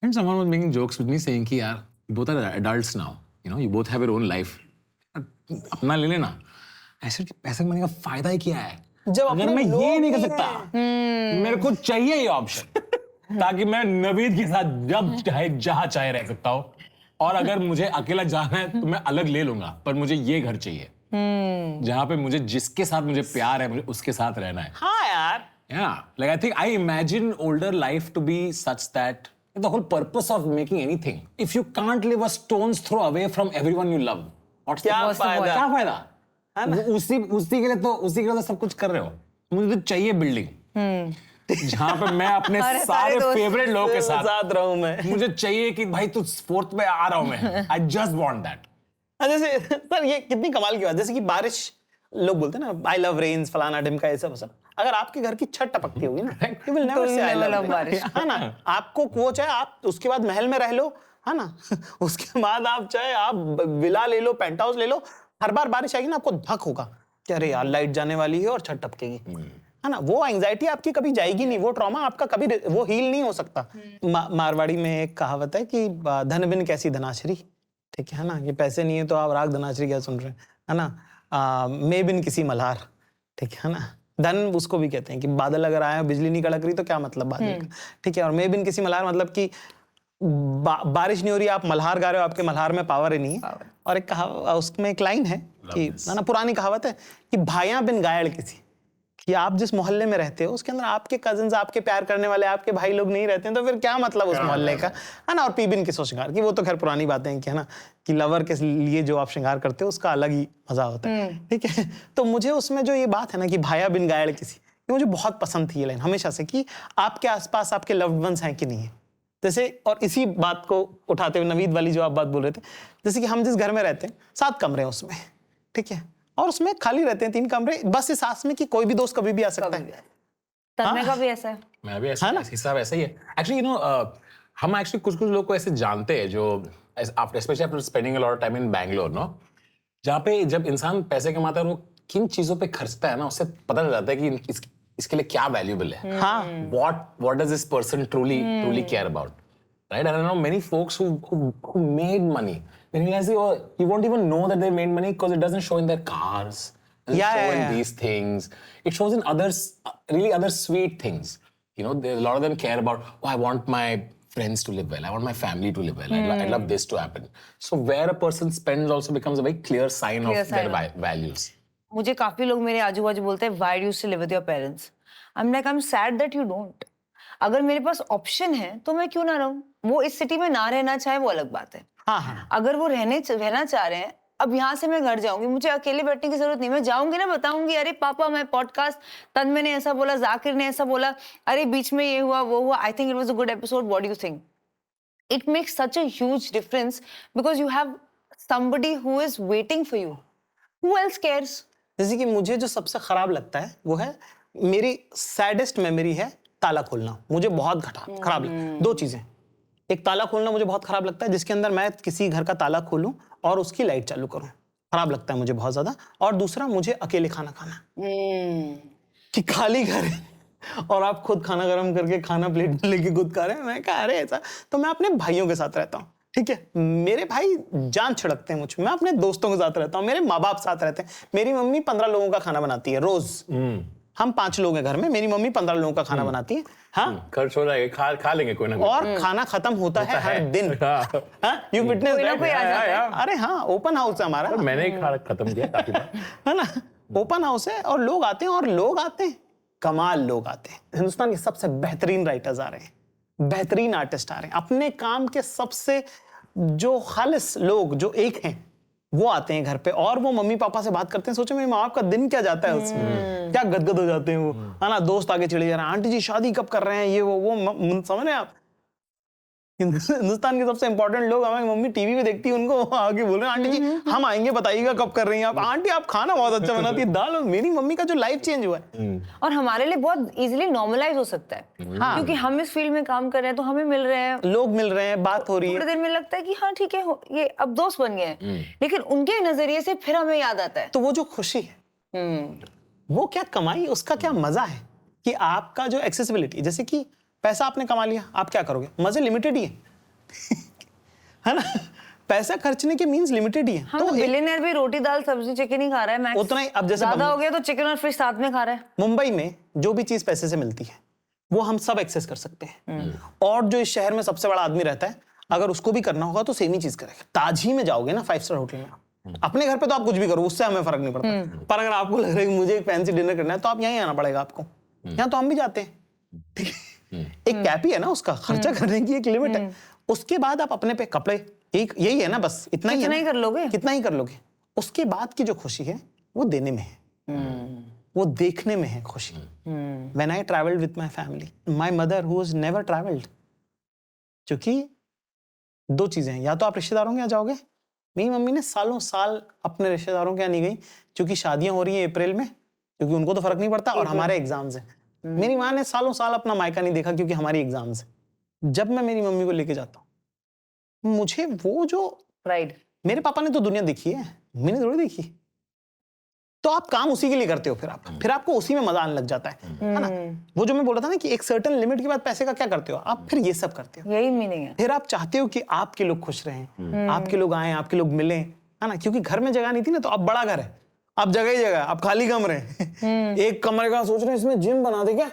and someone was making jokes with me saying कि यार both are adults now, you both have your own life, अपना ले लेना। ऐसे कि पैसे कमाने का फायदा ही क्या है जब अगर मैं ये नहीं कर सकता, मेरे को चाहिए ये ऑप्शन ताकि मैं नवीद के साथ जब चाहे जहां चाहे रह सकता हूँ, और अगर मुझे अकेला जाना है तो मैं अलग ले लूंगा, पर मुझे ये घर चाहिए जहां पे मुझे जिसके साथ मुझे प्यार है मुझे उसके साथ रहना है। हाँ यार, Yeah, like I think I imagine older life to be such that the whole purpose of making anything, if you can't live a stone's throw away from everyone you love, what's क्या the फायदा? क्या फायदा? उसी के लिए तो सब कुछ कर रहे हो। मुझे तो चाहिए बिल्डिंग जहाँ पे मैं अपने सारे फेवरेट लोगों के साथ रहूं मैं। मुझे चाहिए कि भाई तू फोर्थ में आ रहा हूं मैं, I just want that. जैसे सर ये कितनी कमाल की बात, जैसे कि बारिश, लोग बोलते हैं ना आई लव रेन्स, फलाना ढिमका, ये सब। अगर आपके घर की छत टपकती होगी ना, you will never say I love बारिश। है ना, आपको वो चाहे आप उसके बाद महल में रह लो, है ना, उसके बाद आप चाहे आप विला ले लो, पेंट हाउस ले लो, हर बार बारिश आएगी ना आपको धक होगा कि अरे यार लाइट जाने वाली है और छत टपकेगी, है ना। वो एंजाइटी आपकी कभी जाएगी नहीं, वो ट्रॉमा आपका कभी वो हील नहीं हो सकता। मारवाड़ी में एक कहावत है कि धन बिन कैसी धनाश्री, ठीक है ना, ये पैसे नहीं है तो आप राग धनाश्री क्या सुन रहे हैं, है ना। मैं बिन किसी मल्हार, ठीक है ना, धन उसको भी कहते हैं कि बादल अगर आए बिजली नहीं कड़क रही तो क्या मतलब बादल का, ठीक है। और मैं बिन किसी मल्हार मतलब कि बारिश नहीं हो रही, आप मल्हार गा रहे हो, आपके मल्हार में पावर ही नहीं है। और एक उसमें एक लाइन है कि ना पुरानी कहावत है कि भाइयां बिन गायड़ किसी, कि आप जिस मोहल्ले में रहते हो उसके अंदर आपके कजिन्स, आपके प्यार करने वाले आपके भाई लोग नहीं रहते हैं तो फिर क्या मतलब उस मोहल्ले का, है ना। और पी बिन किसो श्रृंगार की, वो तो खैर पुरानी बातें हैं कि है ना, कि लवर के लिए जो आप श्रृंगार करते हो उसका अलग ही मजा होता है, ठीक है। तो मुझे उसमें जो ये बात है ना कि भाया बिन गायड़ किसी, ये मुझे बहुत पसंद थी ये लाइन हमेशा से, कि आपके आसपास आपके लव्ड वंस हैं कि नहीं है। जैसे और इसी बात को उठाते हुए नवीद वाली जो आप बात बोल रहे थे, जैसे कि हम जिस घर में रहते हैं 7 कमरे हैं उसमें, ठीक है, और उसमें खाली रहते हैं 3 कमरे, बस इस आस में कि कोई भी दोस्त कभी भी आ सकता है। तन्मय का भी ऐसा है। मैं भी ऐसा हिसाब ऐसा ही है एक्चुअली हम एक्चुअली कुछ लोग को ऐसे जानते हैं जो after specially after spending a lot of time in Bangalore नो, जहाँ पे जब इंसान पैसे कमाता है और वो किन चीजों पे खर्चता है ना, उससे पता चल जाता है कि इसके लिए क्या वैल्यूबल है. हाँ. What does this person truly care about, right? And I know many folks who made money. Then realize you won't even know that they made money because it doesn't show in their cars. It doesn't show in these things. It shows in really other sweet things. You know, a lot of them care about, oh, I want my friends to live well. I want my family to live well. I love this to happen. So where a person spends also becomes a very clear sign of their values. मुझे काफी लोग मेरे आजू बाजू बोलते हैं why do you still live with your parents? I'm sad that you don't. अगर मेरे पास ऑप्शन है तो मैं क्यों ना रहूं? वो इस सिटी में ना रहना चाहे वो अलग बात है. हाँ. अगर वो रहना चाह रहे हैं, अब यहाँ से मैं घर जाऊंगी, मुझे अकेले बैठने की जरूरत नहीं, मैं जाऊंगी ना, बताऊंगी अरे पापा मैं पॉडकास्ट, तन्मय ने ऐसा बोला, जाकिर ने ऐसा बोला, अरे बीच में ये हुआ वो हुआ, I think it was a good episode, what do you think? It makes such a huge difference because you have somebody who is waiting for you. Who else cares? जैसे कि मुझे जो सबसे खराब लगता है वो है, मेरी सैडेस्ट मेमोरी है ताला खोलना. मुझे बहुत खराब लगता है. दो चीजें, एक ताला खोलना मुझे बहुत खराब लगता है, जिसके अंदर मैं किसी घर का ताला खोलूं और उसकी लाइट चालू करूं, खराब लगता है मुझे बहुत ज्यादा. और दूसरा, मुझे अकेले खाना खाना, कि खाली घर है और आप खुद खाना गरम करके खाना प्लेट में लेके खुद खा रहे हैं. मैं कहा अरे ऐसा, तो मैं अपने भाइयों के साथ रहता हूँ, ठीक है, मेरे भाई जान छिड़कते हैं मुझ में, मैं अपने दोस्तों के साथ रहता हूँ, मेरे माँ बाप साथ रहते हैं. मेरी मम्मी 15 लोगों का खाना बनाती है रोज. हम 5 लोग हैं घर में, मेरी मम्मी 15 लोगों का खाना बनाती है. हाँ, खर्च हो जाएगा, खा लेंगे कोई ना कोई. और खाना खत्म होता है हर दिन. यू विटनेस, अरे हाँ, ओपन हाउस है हमारा. मैंने खाना खत्म किया काफी बार, है ना. ओपन हाउस है और लोग आते हैं, और लोग आते हैं, कमाल लोग आते हैं. हिंदुस्तान के सबसे बेहतरीन राइटर्स आ रहे हैं, बेहतरीन आर्टिस्ट आ रहे हैं, अपने काम के सबसे जो खालिस लोग जो एक हैं वो आते हैं घर पे, और वो मम्मी पापा से बात करते हैं. सोचो मेरे माँ बाप का दिन क्या जाता है उसमें, क्या गदगद हो जाते हैं वो, है ना. दोस्त आगे चिढ़े जा रहे हैं, आंटी जी शादी कब कर रहे हैं, ये वो समझ रहे हैं आप. हिंदुस्तान के सबसे इंपॉर्टेंट लोग, हमारी मम्मी टीवी पे देखती है, उनको आगे बोल रहे हैं आंटी जी हम आएंगे, बताइएगा कब कर रही हैं आप. आंटी आप खाना बहुत अच्छा बनाती है, दाल. मेरी मम्मी का जो लाइफ चेंज हुआ है, और हमारे लिए बहुत इजीली नॉर्मलाइज हो सकता है. हाँ. क्योंकि हम इस फील्ड में काम कर रहे हैं तो हमें मिल रहे हैं, लोग मिल रहे हैं, बात हो रही है, थोड़ी देर में लगता है कि हाँ ठीक है, ये अब दोस्त बन गए हैं. लेकिन उनके नजरिए से फिर हमें याद आता है, तो वो जो खुशी है, वो क्या कमाई, उसका क्या मजा है, कि आपका जो एक्सेसिबिलिटी, जैसे कि पैसा आपने कमा लिया, आप क्या करोगे, मजे लिमिटेड ही है. है ना, पैसा खर्चने के मींस लिमिटेड ही है. हाँ, तो बिलियनर भी रोटी दाल सब्जी चिकन ही खा रहा है मैक्स, उतना ही. अब जैसे ज्यादा हो गया तो चिकन और फिश साथ में खा रहा है. मुंबई में जो भी चीज पैसे से मिलती है वो हम सब एक्सेस कर सकते हैं. और जो इस शहर में सबसे बड़ा आदमी रहता है, अगर उसको भी करना होगा तो सेम ही चीज करेगा. ताज ही में जाओगे ना, 5 स्टार होटल में, अपने घर पे तो आप कुछ भी करो, उससे हमें फर्क नहीं पड़ता. पर अगर आपको लग रहा है कि मुझे एक फैंसी डिनर करना है, तो आप यहीं आना पड़ेगा आपको. यहाँ तो हम भी जाते हैं, ठीक है. एक कैप ही है ना, उसका खर्चा करने की एक लिमिट है. उसके बाद आप अपने पे कपड़े, एक यही है ना, बस इतना ही है, कर लोगे, कितना ही कर लोगे. उसके बाद की जो खुशी है वो देने में है, वो देखने में है खुशी. When I traveled with my family, my mother who has never traveled, क्योंकि 2 चीजें हैं, या तो आप रिश्तेदारों के यहाँ जाओगे. मेरी मम्मी ने सालों साल अपने रिश्तेदारों के यहाँ नहीं गई, क्योंकि शादियां हो रही हैं अप्रैल में, क्योंकि उनको तो फर्क नहीं पड़ता, और हमारे एग्जाम्स हैं. मेरी माँ ने सालों साल अपना मायका नहीं देखा, क्योंकि हमारी एग्जाम्स है. जब मैं मेरी मम्मी को लेके जाता हूँ, मुझे वो जो प्राइड, मेरे पापा ने तो दुनिया देखी है, मैंने थोड़ी देखी. तो आप काम उसी के लिए करते हो, फिर आपको उसी में मजा आने लग जाता है ना. वो जो मैं बोल रहा था ना, कि एक सर्टेन लिमिट के बाद पैसे का क्या करते हो आप, फिर ये सब करते हो. यही मीनिंग है. फिर आप चाहते हो कि आपके लोग खुश रहें, आपके लोग आए, आपके लोग मिले, है ना. क्योंकि घर में जगह नहीं थी ना, तो अब बड़ा घर है, अब जगह ही जगह, अब खाली कमरे. एक कमरे का सोच रहे हैं इसमें जिम बना दे क्या,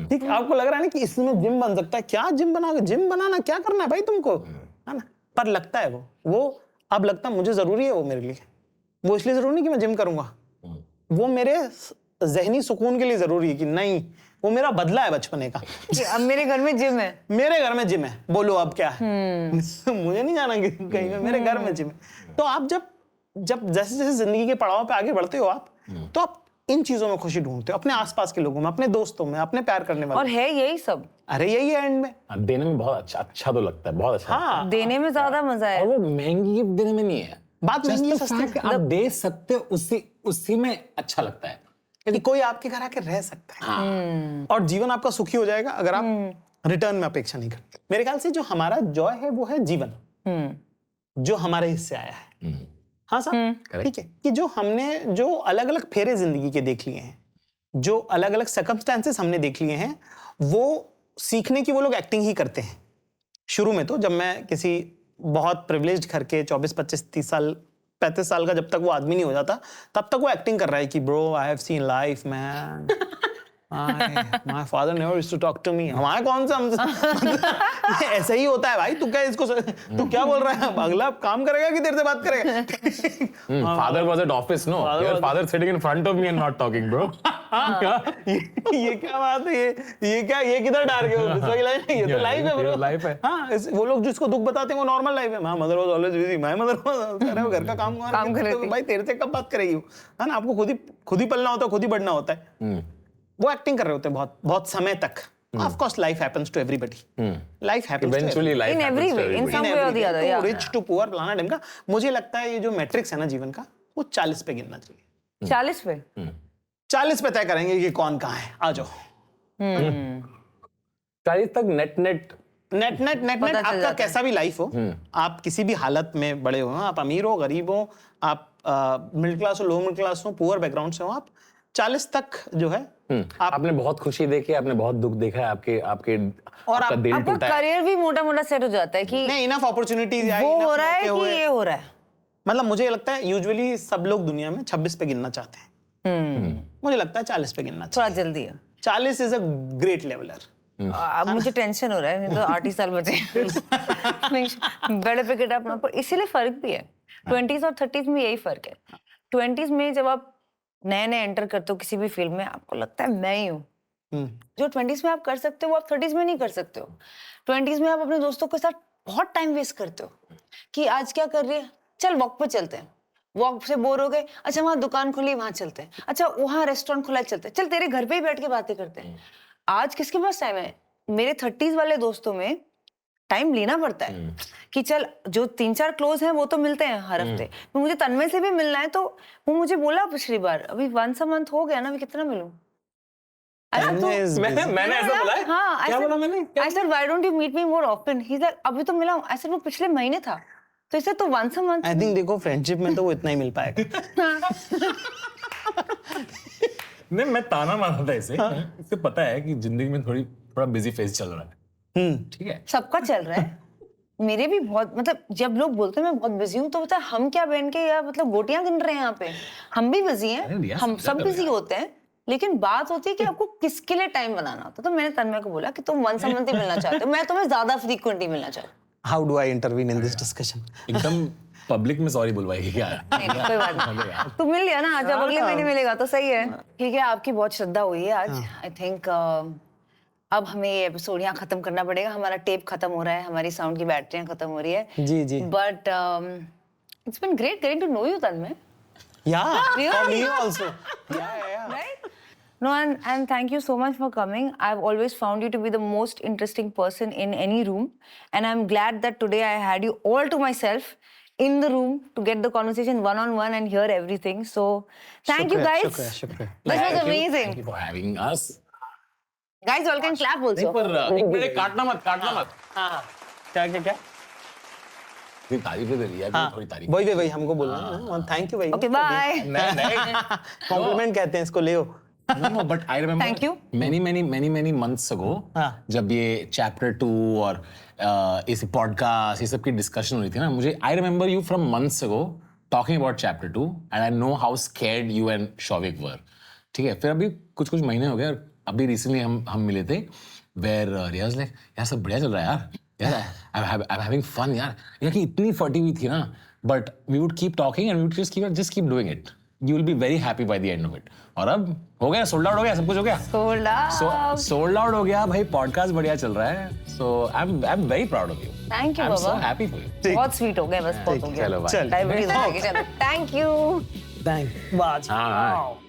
ठीक. आपको लग रहा है ना कि इसमें जिम बन सकता है, क्या जिम बनाओगे, जिम बनाना क्या करना है भाई तुमको, है ना. पर लगता है वो अब लगता है मुझे जरूरी है वो मेरे लिए. वो इसलिए जरूरी नहीं कि मैं जिम करूंगा, वो मेरे जहनी सुकून के लिए जरूरी है, कि नहीं वो मेरा बदला है बचपने का. अब मेरे घर में जिम है, मेरे घर में जिम है, बोलो अब क्या है. मुझे नहीं जाना कहीं में, मेरे घर में जिम है. तो आप जब जैसे जैसे जिंदगी के पड़ाव पे आगे बढ़ते हो आप, तो आप इन चीजों में खुशी ढूंढते हो, अपने आसपास के लोगों में, अपने दोस्तों में, अपने प्यार करने वाले. और है यही सब. अरे यही है एंड में. देने में बहुत अच्छा तो लगता है, बहुत अच्छा. हाँ, देने में ज्यादा मजा है. और वो महंगी गिफ्ट देने में नहीं है, बात महंगी सस्ते, आप दे सकते हो, उसी में अच्छा लगता है. कि कोई आपके घर आके रह सकता है और जीवन आपका सुखी हो जाएगा अगर आप रिटर्न में अपेक्षा नहीं करते। मेरे ख्याल से जो हमारा जॉय है वो है जीवन, जो हमारे हिस्से आया है। हाँ साहब, ठीक है, कि जो हमने जो अलग अलग फेरे जिंदगी के देख लिए हैं, जो अलग अलग सर्कमस्टेंसेस हमने देख लिए हैं, वो सीखने की वो लोग एक्टिंग ही करते हैं। शुरू में तो जब मैं किसी बहुत प्रिविलेज्ड घर के 24, 25, 30 साल 35 साल का जब तक वो आदमी नहीं हो जाता तब तक वो एक्टिंग कर रहा है कि bro I have seen life man, my father never used to talk to me. हमारा कौन सा मतलब ऐसा ही होता है भाई। तू क्या इसको तू क्या बोल रहा है? अगला काम करेगा कि तेरे से बात करेगा? Father was at office, no? Your father sitting in front of me and not talking, bro. ये क्या बात है? ये क्या, ये किधर डाल गए हो? ये तो लाइफ है ब्रो, लाइफ है। हाँ, वो लोग जिसको दुख बताते हैं वो नॉर्मल लाइफ है। My mother was always busy, my mother was घर का काम कर रही थी। भाई तेरे से कब बात करेगी वो? है ना, आपको खुद ही पलना होता है, खुद ही बढ़ना होता है। वो एक्टिंग कर रहे होते हैं बहुत बहुत समय तक। Of course, life happens to everybody. Life happens Eventually, to life in happens every to way, in everybody. some way or the other. Yeah. Rich to poor, फलाना ढिमका। मुझे लगता है ये जो मैट्रिक्स है ना जीवन का, वो 40 पे गिनना चाहिए। 40 पे 40 पे तय करेंगे कि कौन कहाँ है। आ जाओ। 40 तक नेट नेट आपका कैसा भी लाइफ हो, आप किसी भी हालत में बड़े हो, आप अमीर हो, गरीब हो, आप मिडिल क्लास हो, लो मिडिल क्लास हो, पुअर बैकग्राउंड से हो, आप 40 तक जो है आपने बहुत खुशी देखी है, आपने बहुत दुख देखा है, आपके और आपका दिल आपका टूटा है। करियर भी मोटा मोटा सेट हो जाता है कि नहीं, इनफ अपॉर्चुनिटीज आई, वो हो रहा है कि ये हो रहा है। मतलब मुझे लगता है यूजुअली सब लोग दुनिया में 26 पे गिनना चाहते हैं। मुझे लगता है 40 पे गिनना थोड़ा चाहिए। जल्दी है। 40 इज अ ग्रेट लेवलर। अब मुझे टेंशन हो रहा है, नहीं तो 8 ही साल बचे हैं। बेड़े पे गिटा अपना, पर इसीलिए फर्क भी है। 20s और 30s में यही फर्क है। 20s में जब आप नए नए एंटर करते हो किसी भी फील्ड में, आपको लगता है मैं ही हूँ। जो 20s में आप कर सकते हो वो आप 30s में नहीं कर सकते हो। 20s में आप अपने दोस्तों के साथ बहुत टाइम वेस्ट करते हो कि आज क्या कर रही है, चल वॉक पे चलते हैं, वॉक से बोर हो गए, अच्छा वहां दुकान खुली वहां चलते हैं, अच्छा वहां रेस्टोरेंट खुला चलते हैं, चल तेरे घर पे ही बैठ के बातें करते हैं। आज किसके पास टाइम है? मेरे 30s वाले दोस्तों में टाइम लेना पड़ता है कि चल जो 3-4 क्लोज हैं वो तो मिलते हैं हर हफ्ते, तो मुझे तन्मय से भी मिलना है। तो वो मुझे बोला पिछली बार, अभी 1 month हो गया ना, मैं कितना मिलूं? मैंने ऐसा बोला है? हाँ, क्या बोला मैंने? I said why don't you meet me more often? He's like अभी तो मिला हूं। I said वो पिछले महीने था, तो इसे तो 1 month। आई थिंक देखो फ्रेंडशिप में तो वो इतना ही मिल पाएगा। नहीं, मैं ताना मारा था इसे। इसे पता है कि जिंदगी में थोड़ा बिजी फेज चल रहा है। ठीक है, सबका चल रहा है। मेरे भी बहुत, मतलब जब लोग बोलते हैं मैं बहुत बिजी हूँ तो बता हम क्या बहन के या मतलब गोटियां गिन रहे हैं यहाँ पे। हम भी बिजी हैं, हम सब बिजी होते हैं, लेकिन बात होती है कि आपको किसके लिए टाइम बनाना होता है। तो मैंने तन्मय को बोला कि तुम 1 month ही मिलना चाहते हो, मैं तुम्हें ज्यादा फ्रीक्वेंटली मिलना चाहती हूँ। How do I intervene in this discussion? एकदम पब्लिक में सॉरी बुलवाएगी क्या? नहीं, कोई बात नहीं। तू मिल लिया ना, जब अगले महीने मिलेगा तो सही है। ठीक है, आपकी बहुत श्रद्धा हुई है आज। आई थिंक अब हमें ये एपिसोड यहाँ खत्म करना पड़ेगा। हमारा टेप खत्म हो रहा है, हमारी साउंड की बैटरियां खत्म हो रही है। जी जी। But it's been great getting to know you Tanmay. Yeah, Really? for me also. Yeah. Right? No, and thank you so much for coming. I've always found you to be the most interesting person in any room, and I'm glad that today I had you all to myself in the room to get the conversation one-on-one and hear everything. So, thank you guys. Shukriya. This was amazing. Thank you for having us. Guys, all can clap also. पर एक minute, काटना मत। हाँ, क्या? इतनी तारीफें दे रही है, अभी थोड़ी तारीफ। वही हमको बोलना है। थैंक यू भाई। Okay, bye. नहीं। कॉम्प्लीमेंट कहते हैं इसको, ले No, but I remember Thank you. many months ago, जब ये chapter 2 और इस podcast ये सब की discussion हो रही थी ना, मुझे I remember you from months ago talking about chapter 2 and I know how scared you and Shovik were. ठीक है, फिर अभी कुछ महीने हो गए और अभी recently हम मिले थे where Riya's like, यार सब बढ़िया चल रहा है यार, I'm having fun यार कि इतनी फटी हुई थी ना, but we would keep talking and we would just keep doing it. You will be very happy by the end of it. और अब हो गया, सोल्ड आउट हो गया, सब कुछ हो गया, सोल्ड आउट हो गया भाई, पॉडकास्ट बढ़िया चल रहा है। So I'm very proud of you. Thank you, I'm so Baba. happy for you. बहुत स्वीट हो गया, बस बहुत हो गया। चलो, bye. डायबिटीज हो गई, चलो। Thank you. थैंक हाँ।